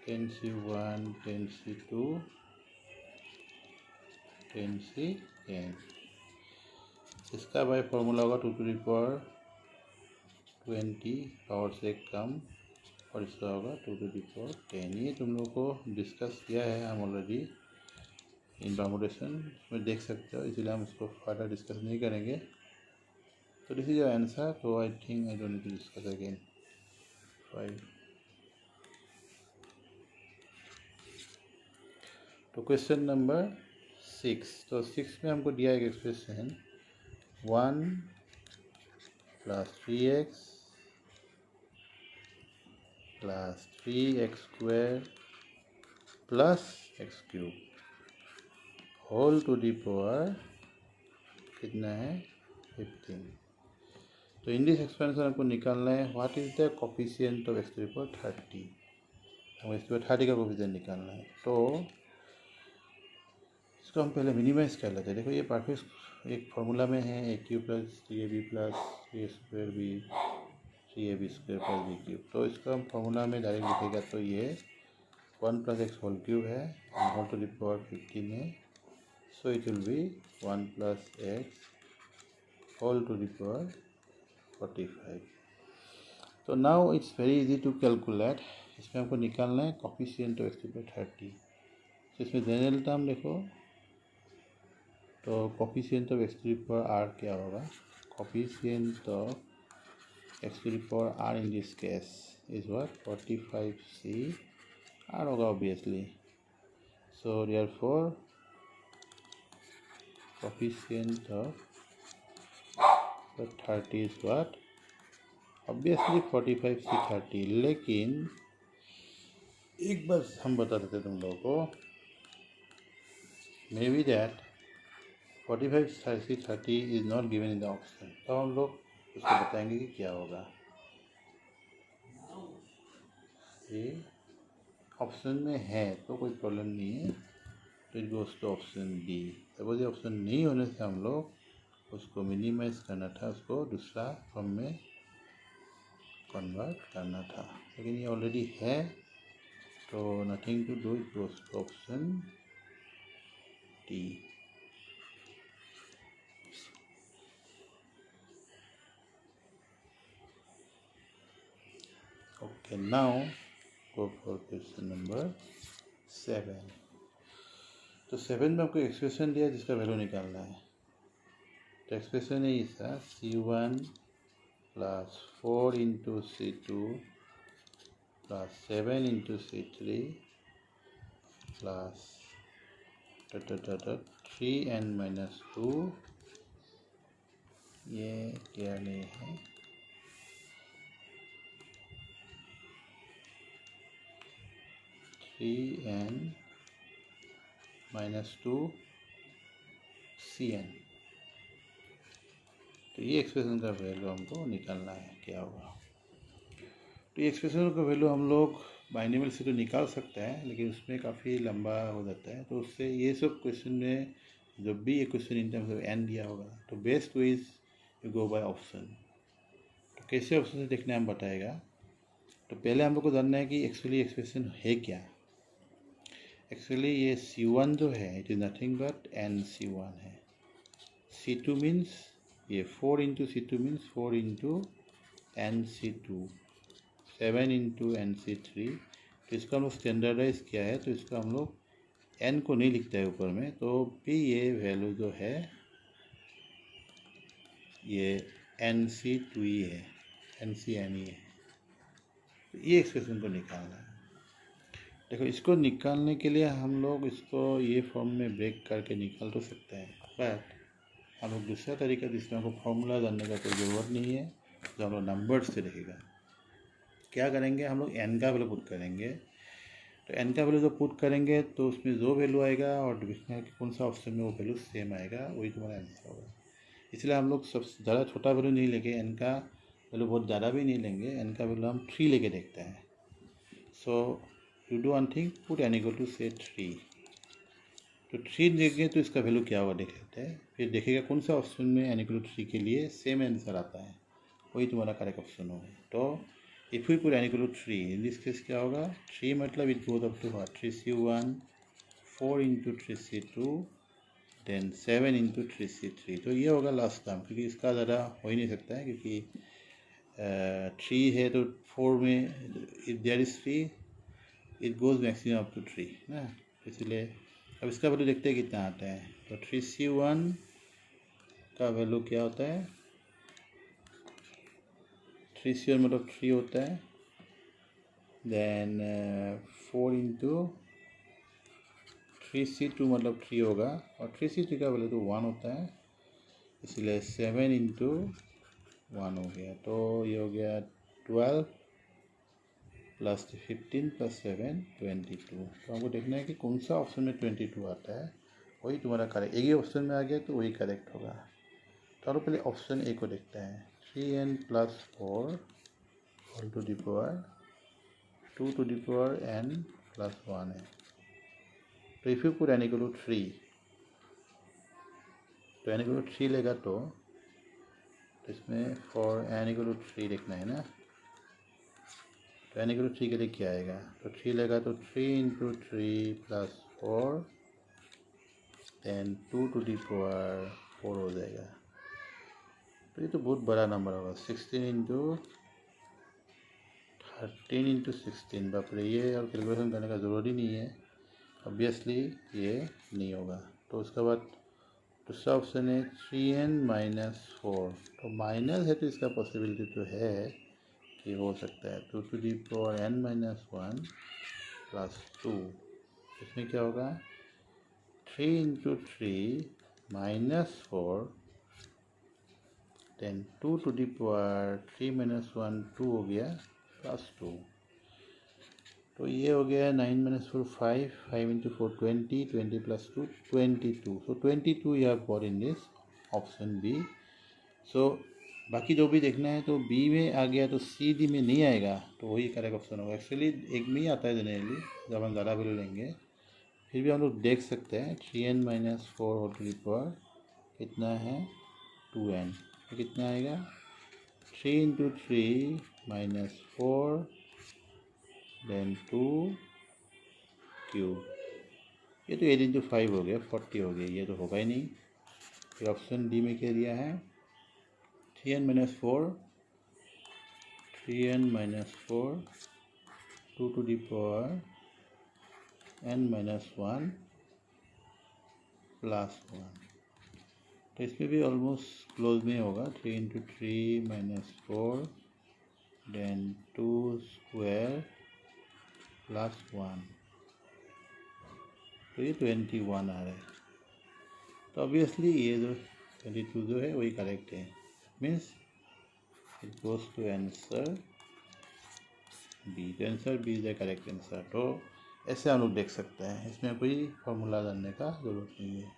10C1 10C2 10C10। इसका भाई फॉर्मूला होगा 2 टू द पावर 20 पावर से कम, और इसका होगा 2 टू द पावर 10। ये तुम लोगों को डिस्कस किया है हम ऑलरेडी इन परमुटेशन में, देख सकते हो, इसलिए हम इसको फर्दर डिस्कस नहीं करेंगे। तो दिस इज योर आंसर, तो I think I don't need to discuss again. 5 तो क्वेश्चन नंबर 6, तो 6 में हमको दिया एक expression 1 + 3x + 3x² + x³ whole to the power कितना है 15। तो इन दिस एक्सपेंशन हमको निकालना है what is the coefficient of x⁻30। हमको x⁻30 का कोफिशिएंट निकालना है, तो इसको हम पहले मिनिमाइज कर लेते हैं। देखो ये परफेक्ट एक फार्मूला में है, a³ + 3ab + 3a² 3ab² + b³। तो इसको हम फार्मूला में डायरेक्ट लिखेगा तो ये 1 + x होल क्यूब है, होल टू दी पावर 15 है। So it will be 1 + x whole to the power 45. तो now it's very easy to calculate। इसमें हमको निकालना है कोफिशिएंट ऑफ x⁻30। तो इसमें जनरल टर्म देखो, तो कोफिशिएंट ऑफ x⁻r क्या होगा, coefficient of x⁻r in this case is what 45C r होगा obviously. So therefore coefficient of 30 is what, obviously 45C30। लेकिन एक बार हम बता देते तुम लोगों को, may be that 45C30 is not given in the option. तो हम लोग उसको बताएंगे कि क्या होगा। ये ऑप्शन में है तो कोई प्रॉब्लम नहीं है, तो it goes to option D. Suppose ये ऑप्शन नहीं होने से हम लोग उसको मिनिमाइज करना था, उसको दूसरा फॉर्म में कन्वर्ट करना था, लेकिन ये ऑलरेडी है, तो nothing to do, it goes to option D. Okay, now go for question number 7। तो 7 में आपको एक्सप्रेशन दिया जिसका वैल्यू निकालना है। तो एक्सप्रेशन है इसका C1 + 4 × C2 + 7 × C3 + 3n - 2, ये क्या नहीं है, n - 2 Cn। तो ये एक्सप्रेशन का वैल्यू हमको निकालना है क्या होगा। तो ये एक्सप्रेशन का वैल्यू हम लोग बाइनोमियल से तो निकाल सकता है, लेकिन उसमें काफ़ी लंबा हो जाता है। तो उससे ये सब क्वेश्चन में जब भी ये question in terms of n दिया होगा तो best way is you go by option. तो कैसे ऑप्शन से देखना हम बताएगा। तो पहले हम लोग को जानना है कि एक्चुअली एक्सप्रेशन है क्या। एक्चुअली ये C1 जो है it is nothing but NC1 है। C2 मीन्स ये 4 into C2 means 4 into NC2, 7 into NC3। तो इसका हम लोग स्टैंडर्डाइज किया है, तो इसका हम लोग n को नहीं लिखता है ऊपर में, तो भी ये वैल्यू जो है ये NC2 ही है, NCN ही है। तो ये एक्सप्रेशन को निकालना है। देखो इसको निकालने के लिए हम लोग इसको ये फॉर्म में ब्रेक करके निकाल तो सकते हैं, बट हम लोग दूसरा तरीका जिसमें हमको फॉर्मूला जानने का कोई ज़रूरत नहीं है, जो हम लोग नंबर्स से देखेगा। क्या करेंगे, हम लोग n का वैल्यू पुट करेंगे। तो n का वैल्यू जो पुट करेंगे तो उसमें जो वैल्यू आएगा और देखना है कि कौन सा ऑप्शन में वो वैल्यू सेम आएगा, वही तुम्हारा आंसर होगा। इसलिए हम लोग सबसे ज़्यादा छोटा वैल्यू नहीं लेंगे, n का वैल्यू बहुत ज़्यादा भी नहीं लेंगे, n का वैल्यू हम 3 लेके देखते हैं। So you do one thing, put n equal to से 3। तो 3 देखेंगे तो इसका वैल्यू क्या होगा देख लेते हैं, फिर देखेगा कौन सा ऑप्शन में n इक्वल टू 3 के लिए सेम आंसर आता है, वही तुम्हारा करेक्ट ऑप्शन होगा। तो if we put n equal to 3 in this case क्या होगा, 3 मतलब it goes up to 3C1, 4 into 3C2, then 7 into 3C3। तो ये होगा लास्ट टर्म, क्योंकि इसका ज़्यादा हो ही नहीं सकता है, क्योंकि 3 है तो 4 में if there is 3 it goes maximum up to 3 ना। इसलिए अब इसका वैल्यू देखते हैं कितना आता है। तो 3C1 का वैल्यू क्या होता है, 3C1 मतलब 3 होता है, देन 4 इंटू 3C2 मतलब 3 होगा, और 3C3 का वैल्यू तो 1 होता है, इसलिए 7 इंटू 1 हो गया। तो ये हो गया 12 प्लस 15 प्लस 7 22। तो हमको देखना है कि कौन सा ऑप्शन में 22 आता है, वही तुम्हारा करेक्ट। एक ही ऑप्शन में आ गया तो वही करेक्ट होगा। तो पहले ऑप्शन ए को देखते हैं, 3n plus 4 whole to the power 2 to the power n plus 1 है। तो if you put n equal to 3, तो n इक्वल टू 3 लेगा तो इसमें फॉर n इक्वल टू 3 लिखना है ना। तो n इक्वल टू 3 के लिए क्या आएगा, तो 3 लेगा तो 3 into 3 plus 4 then 2 to the power 4 हो जाएगा। तो ये तो बहुत बड़ा नंबर होगा, 16 इंटू 13 इंटू 16। बाप रे, ये और कैलकुलेशन करने का ज़रूरत ही नहीं है, ऑब्वियसली ये नहीं होगा। तो उसके बाद दूसरा ऑप्शन है 3n माइनस 4। तो माइनस है तो इसका पॉसिबिलिटी तो है कि हो सकता है 2 to the power n minus 1 plus 2। इसमें क्या होगा, 3 into 3 minus 4 then 2 to the power 3 minus 1 2 हो गया प्लस 2। तो ये हो गया 9 minus 4 5, 5 into 4 20, 20 plus 2 22। So 22 you have got in this option B. So बाकी जो भी देखना है तो बी में आ गया तो सी डी में नहीं आएगा, तो वही करेक्ट ऑप्शन होगा। एक्चुअली एक में ही आता है जनरली जब हम ज़्यादा वैल्यू लेंगे, फिर भी हम लोग देख सकते हैं 3n minus 4 whole to the power कितना है 2n। तो कितना आएगा 3 इंटू 3 माइनस 4 देन 2 क्यूब। ये तो 8 इंटू 5 हो गया 40 हो गया, ये तो होगा ही नहीं। फिर ऑप्शन डी में क्या दिया है 3n minus 4 3n minus 4 2 to the power n minus 1 plus 1। तो इसमें भी ऑलमोस्ट क्लोज में होगा, 3 into 3 minus 4 then 2 square plus 1। तो ये 21 आ रहा है। तो ऑब्वियसली ये जो 22 जो है वही करेक्ट है, means it goes to answer B. तो answer B is the correct answer. तो ऐसे हम लोग देख सकते हैं, इसमें कोई फॉर्मूला जानने का ज़रूरत नहीं है।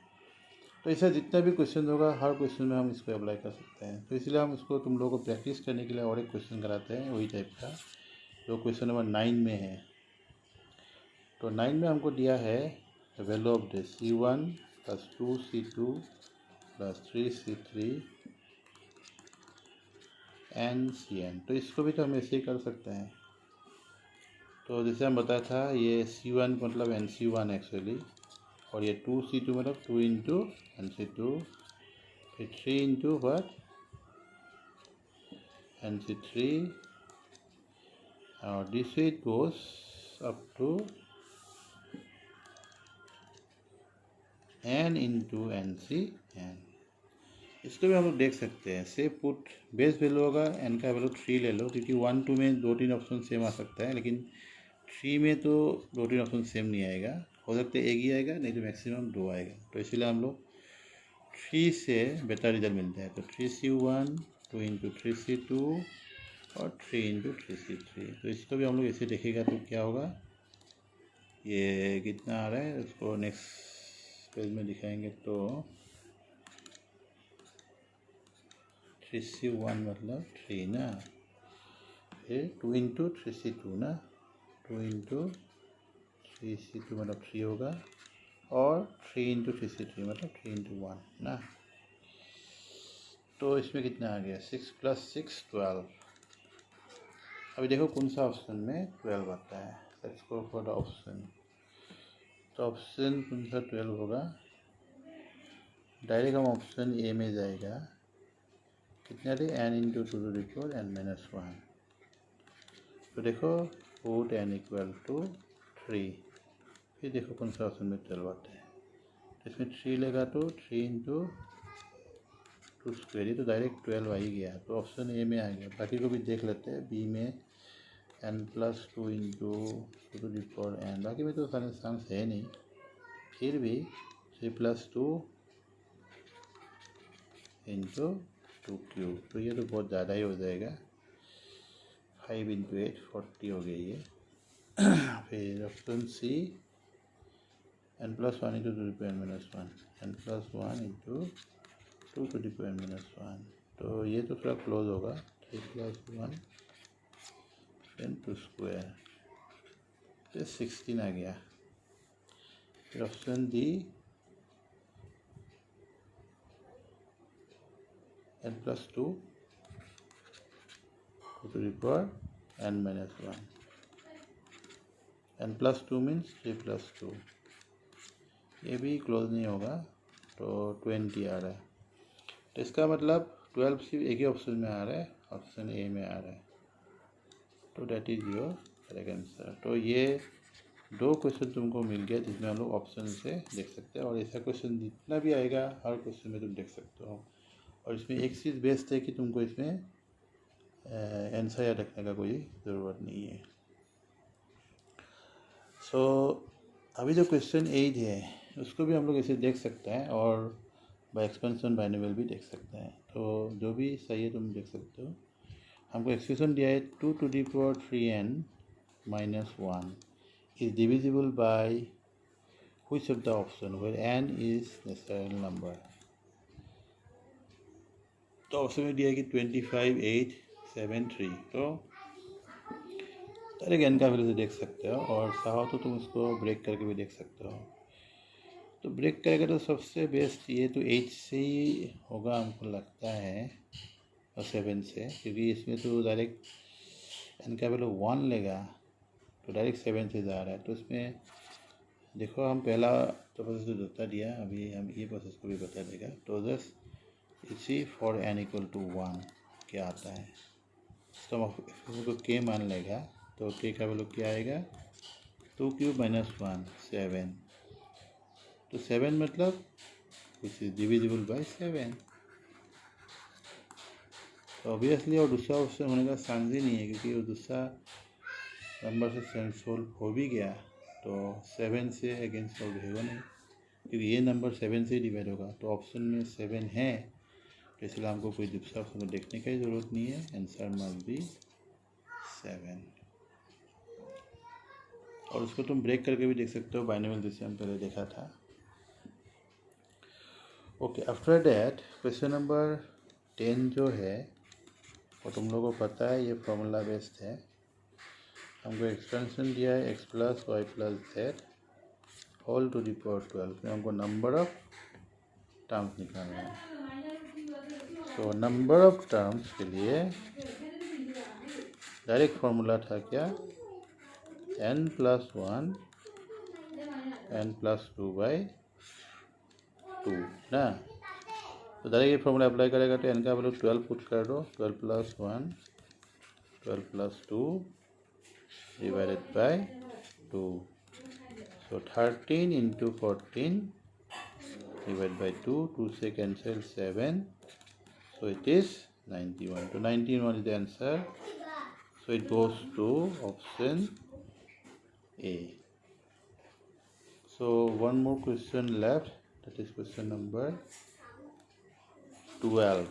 तो ऐसा जितना भी क्वेश्चन होगा हर क्वेश्चन में हम इसको अप्लाई कर सकते हैं। तो इसलिए हम इसको तुम लोगों को प्रैक्टिस करने के लिए और एक क्वेश्चन कराते हैं वही टाइप का, जो क्वेश्चन नंबर 9 में है। तो 9 में हमको दिया है value of the C1 plus 2C2 plus 3C3 n Cn। तो इसको भी तो हम ऐसे ही कर सकते हैं। तो जैसे हम बताया था ये C1 मतलब NC1 एक्चुअली, और ये 2C2 मतलब 2 इंटू NC2, फिर 3 इंटू व्हाट NC3, और this way it goes up to N into NCn। इसको भी हम लोग देख सकते हैं। से पुट बेस वैल्यू होगा n का वैल्यू 3 ले लो, क्योंकि 1 2 में 2-3 ऑप्शन सेम आ सकता है, लेकिन 3 में तो 2-3 ऑप्शन सेम नहीं आएगा। हो सकता है एक ही आएगा, नहीं तो मैक्सिमम 2 आएगा। तो इसलिए हम लोग 3 से बेटर रिजल्ट मिलता है। तो 3C1 2 इंटू 3C2 और 3 इंटू 3C3। तो इसको भी हम लोग ऐसे देखेगा तो क्या होगा, ये कितना आ रहा है उसको नेक्स्ट पेज में दिखाएंगे। तो 3C1 मतलब 3 ना, फिर 2 इंटू 3C2 ना, 2 इंटू 3C2 मतलब 3 होगा, और 3 इंटू 3C3 मतलब 3 इंटू 1 ना। तो इसमें कितना आ गया 6 प्लस 6 12। अभी देखो कौन सा ऑप्शन में 12 आता है। Let's go for the option. तो ऑप्शन कौन सा 12 होगा, डायरेक्ट हम ऑप्शन ए में जाएगा। कितना दे n into 2 to the power n minus 1। तो देखो पुट n इक्वल टू 3, फिर देखो कौन सा ऑप्शन में 12 आता है। तो इसमें 3 लेगा तो 3 इंटू 2 स्क्वायर, तो डायरेक्ट 12 आ ही गया। तो ऑप्शन ए में आ गया। बाकी को भी देख लेते हैं। बी में n plus 2 into 2 to the power n, बाकी में तो सारे चांस है नहीं, फिर भी 3 प्लस 2 इंटू 2 क्यूब, तो ये तो बहुत ज़्यादा ही हो जाएगा। 5 इंटू 8 40 हो गई है। फिर option C n plus 1 into 2 to the power n minus 1, n plus 1 into 2 to the power n minus 1। तो ये तो थोड़ा क्लोज होगा। 3 प्लस 1 देन 2 स्क्वायर, तो 16 आ गया। फिर option D n plus 2 to the power n minus 1, n plus 2 means 3 plus 2, ये भी क्लोज नहीं होगा। तो 20 आ रहा है। तो इसका मतलब 12 सिर्फ एक ही ऑप्शन में आ रहा है, ऑप्शन ए में आ रहा है। तो that is your correct answer. तो ये 2 क्वेश्चन तुमको मिल गया जिसमें हम लोग ऑप्शन से देख सकते हैं, और ऐसा क्वेश्चन जितना भी आएगा हर क्वेश्चन में तुम देख सकते हो। और इसमें एक चीज़ बेस्ट है कि तुमको इसमें आंसर याद रखने का कोई ज़रूरत नहीं है। सो अभी जो क्वेश्चन 8 है उसको भी हम लोग ऐसे देख सकते हैं, और बाय एक्सपेंशन बाइनोमियल भी देख सकते हैं। तो जो भी सही है तुम देख सकते हो। हमको एक्सप्रेशन दिया है 2 to the power 3n minus 1 is divisible by which of the option where n is natural number. तो ऑप्शन में दिया है कि 25 8 7 3। तो डायरेक्ट n का वैल्यू से देख सकते हो, और चाहो तो तुम उसको ब्रेक करके भी देख सकते हो। तो ब्रेक करेगा तो सबसे बेस्ट ये तो 8 से ही होगा हमको लगता है, और 7 से, क्योंकि इसमें तो डायरेक्ट n का वैल्यू 1 लेगा, तो डायरेक्ट 7 से जा रहा है। तो इसमें देखो हम पहला तो प्रोसेस तो बता दिया, अभी हम ये प्रोसेस को भी बता देगा। तो जस्ट इसी फॉर n इक्वल टू 1 क्या आता है, तो हम के मान लेगा। तो के का वैल्यू क्या आएगा 2 क्यूब माइनस 1 7। तो 7 मतलब विच इज डिविजिबल बाय 7। तो ऑब्वियसली और दूसरा ऑप्शन होने का चांस ही नहीं है, क्योंकि वो दूसरा नंबर से सोल्व हो भी गया तो 7 से अगेंस्ट सोल्व होगा नहीं, क्योंकि ये नंबर 7 से डिवाइड होगा। तो ऑप्शन में 7 है, तो इसलिए हमको कोई दूसरा ऑप्शन को देखने की ज़रूरत नहीं है। Answer must be 7। और उसको तुम ब्रेक करके भी देख सकते हो बाइनोमियल, जैसे हम पहले देखा था। Okay, after that question number 10 जो है वो तुम लोगों को पता है, ये फॉर्मूला बेस्ड है। हमको एक्सपेंशन दिया है x plus y plus z whole to the power 12 में हमको नंबर ऑफ टर्म्स निकालना है। तो नंबर ऑफ टर्म्स के लिए डायरेक्ट फॉर्मूला था क्या, n plus 1 n plus 2 by 2 ना। तो डायरेक्ट ये फॉर्मूला अप्लाई करेगा तो n का वैल्यू 12 पुट कर दो, 12 plus 1 12 plus 2 divided by 2। So 13 into 14 divided by 2, 2 से cancel 7, so it is 91. So 91 is the answer. So it goes to option A. So one more question left, that is question number 12.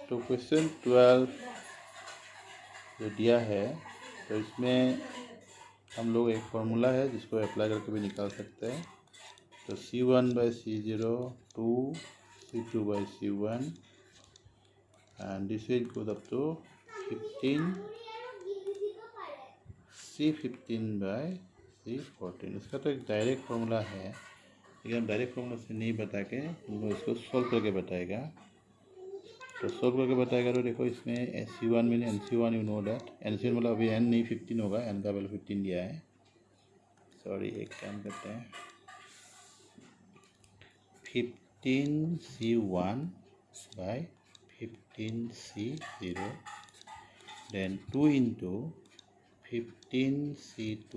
तो question 12 जो दिया है तो इसमें हम लोग एक फॉर्मूला है जिसको अप्लाई करके भी निकाल सकते हैं। तो C1 by C0 2 C2 by C1 and this will goes up to 15 C15 by C14। इसका तो एक डायरेक्ट फार्मूला है, लेकिन हम डायरेक्ट फार्मूला से नहीं बता के हमको इसको सॉल्व करके बताएगा। तो सॉल्व करके बताएगा तो देखो इसमें C1 में NC1 you know that NC1 मतलब अभी n नहीं 15 होगा, n का वैल्यू 15 दिया है। सॉरी एक काम करते हैं, 15C1 by 15C0 then 2 into 15C2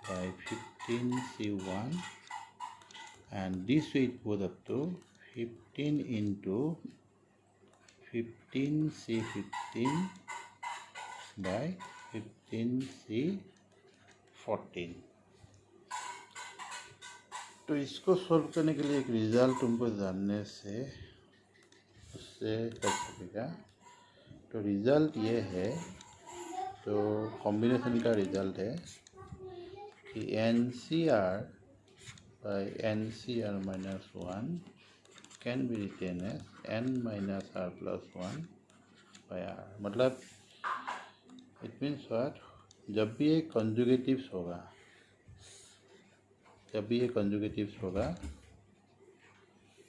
by 15C1 and this will goes up to 15 into 15C15 by 15C14। तो इसको सॉल्व करने के लिए एक रिजल्ट तुमको जानने से उससे कर सकेगा। तो रिजल्ट ये है, तो कॉम्बिनेशन का रिजल्ट है कि NCR by NCR minus 1 can be written as n minus r plus 1 by r। मतलब इट मीन्स व्हाट, जब भी ये कंजुगेटिव्स होगा, जब भी ये कंजुगेटिव्स होगा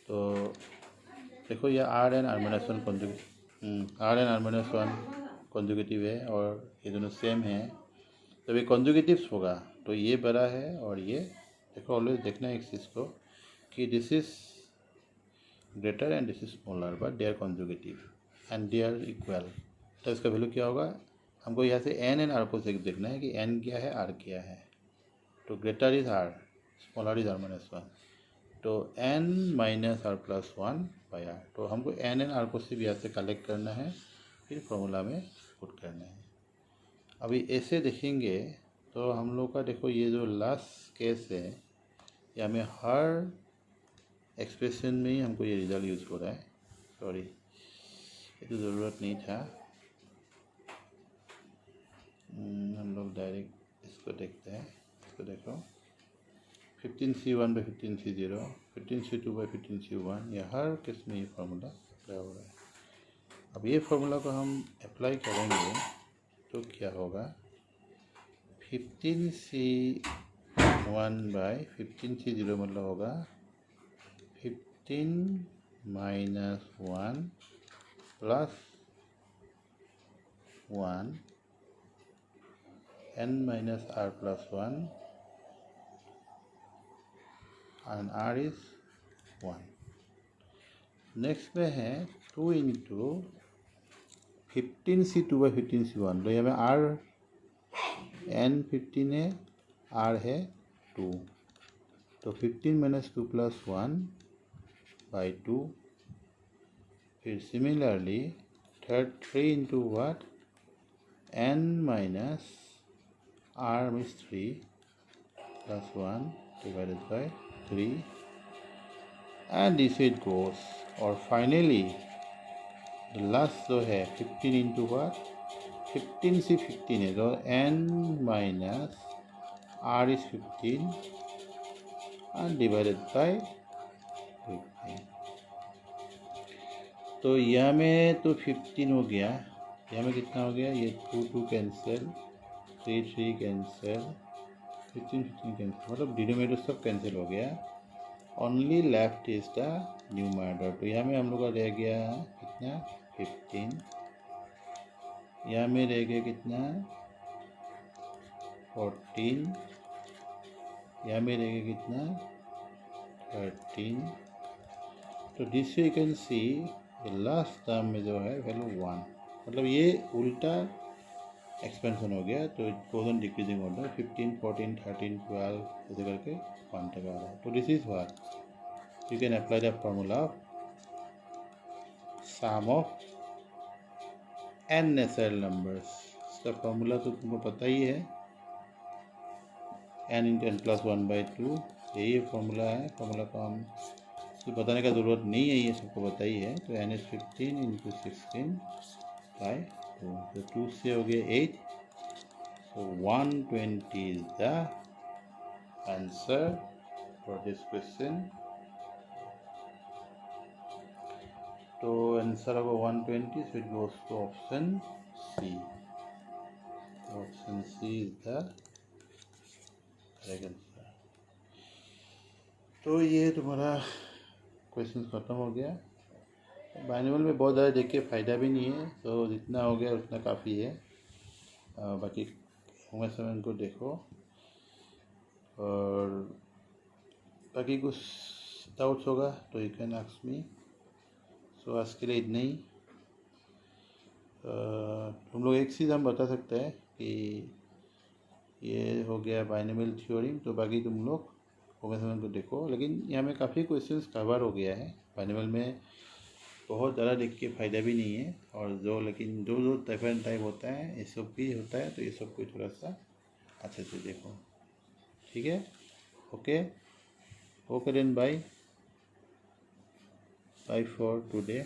तो देखो ये r n r minus one r n r minus 1 consecutive है और ये दोनों सेम है। जब ये कंजुगेटिव्स होगा तो ये बड़ा है और ये देखो, ऑलवेज देखना है एक चीज़ को कि this is greater and this is smaller but they are consecutive and they are equal. तो इसका वैल्यू क्या होगा, हमको यहाँ से एन एंड आर को देखना है कि एन क्या है आर क्या है। तो greater is r, smaller is r minus 1, तो n minus r plus 1 by r. तो हमको n एंड आर को सिर्फ यहाँ से कलेक्ट करना है, फिर फॉर्मूला में पुट करना है। अभी ऐसे देखेंगे तो हम लोग का देखो ये जो लास्ट केस है या में हर एक्सप्रेशन में ही हमको ये रिजल्ट यूज़ हो रहा है। सॉरी ये तो ज़रूरत नहीं था, हम लोग डायरेक्ट इसको देखते हैं। इसको देखो 15C1 by 15C0 15C2 by 15C1, यह हर केस में ये फार्मूला अप्लाई हो रहा है। अब ये फार्मूला को हम अप्लाई करेंगे तो क्या होगा, 15C1 by 15C0 मतलब होगा 15 minus 1 plus 1 n minus r plus 1 and r is 1। Next में है 2 इंटू 15C2 by 15C1। तो यहाँ में r n 15 है, r है 2, तो 15 minus 2 plus 1 by 2। फिर similarly 3 into what, n minus r means 3 plus 1 divided by 3 and this it goes। और फाइनली लास्ट जो है 15 इंटू what, 15 से 15 है तो n minus r is 15 and divided by 15। तो यह में तो 15 हो गया, यहाँ में कितना हो गया, ये 2 कैंसिल, 3 कैंसिल, 15 कैंसिल, मतलब डिनोमिनेटर सब कैंसिल हो गया। Only left is the numerator. तो यहाँ में हम लोग का रह गया कितना 15, यहाँ में रह गया कितना 14, यहाँ में रह गया कितना 13। तो this you can see last term में जो है वैल्यू 1, मतलब ये उल्टा एक्सपेंशन हो गया। तो it goes on decreasing order, 15, 14, 13, 12 ऐसे करके 1 तक आ रहा है। तो this is what you can apply the formula of sum of n natural numbers. इसका फॉर्मूला तो तुमको पता ही है, n × n + 1/2, यही फॉर्मूला है। फॉर्मूला को हम बताने का ज़रूरत नहीं है, ये सबको पता ही है। तो n is 15 × 16/2, तो 2 से हो गया 8, so 120 is the answer for this question। तो आंसर होगा 120, so it goes to option C। Option C is the correct answer. तो ये तुम्हारा क्वेश्चन ख़त्म हो गया। बाइनोमियल में बहुत ज़्यादा देख के फ़ायदा भी नहीं है, तो जितना हो गया उतना काफ़ी है। बाकी होंगे समय उनको देखो, और बाकी कुछ डाउट्स होगा तो यू कैन आस्क मी। सो आज के लिए इतना ही। तुम लोग एक चीज़ हम बता सकते हैं कि ये हो गया बाइनोमियल थ्योरम, तो बाकी तुम लोग होंगे समय उनको देखो। लेकिन यहाँ में काफ़ी क्वेश्चंस कवर हो गया है। बाइनोमियल में बहुत ज़्यादा देख के फ़ायदा भी नहीं है, और लेकिन जो डिफरेंट टाइप होता है ये सब भी होता है, तो ये सब को थोड़ा सा अच्छे से देखो, ठीक है। Okay then, bye for today.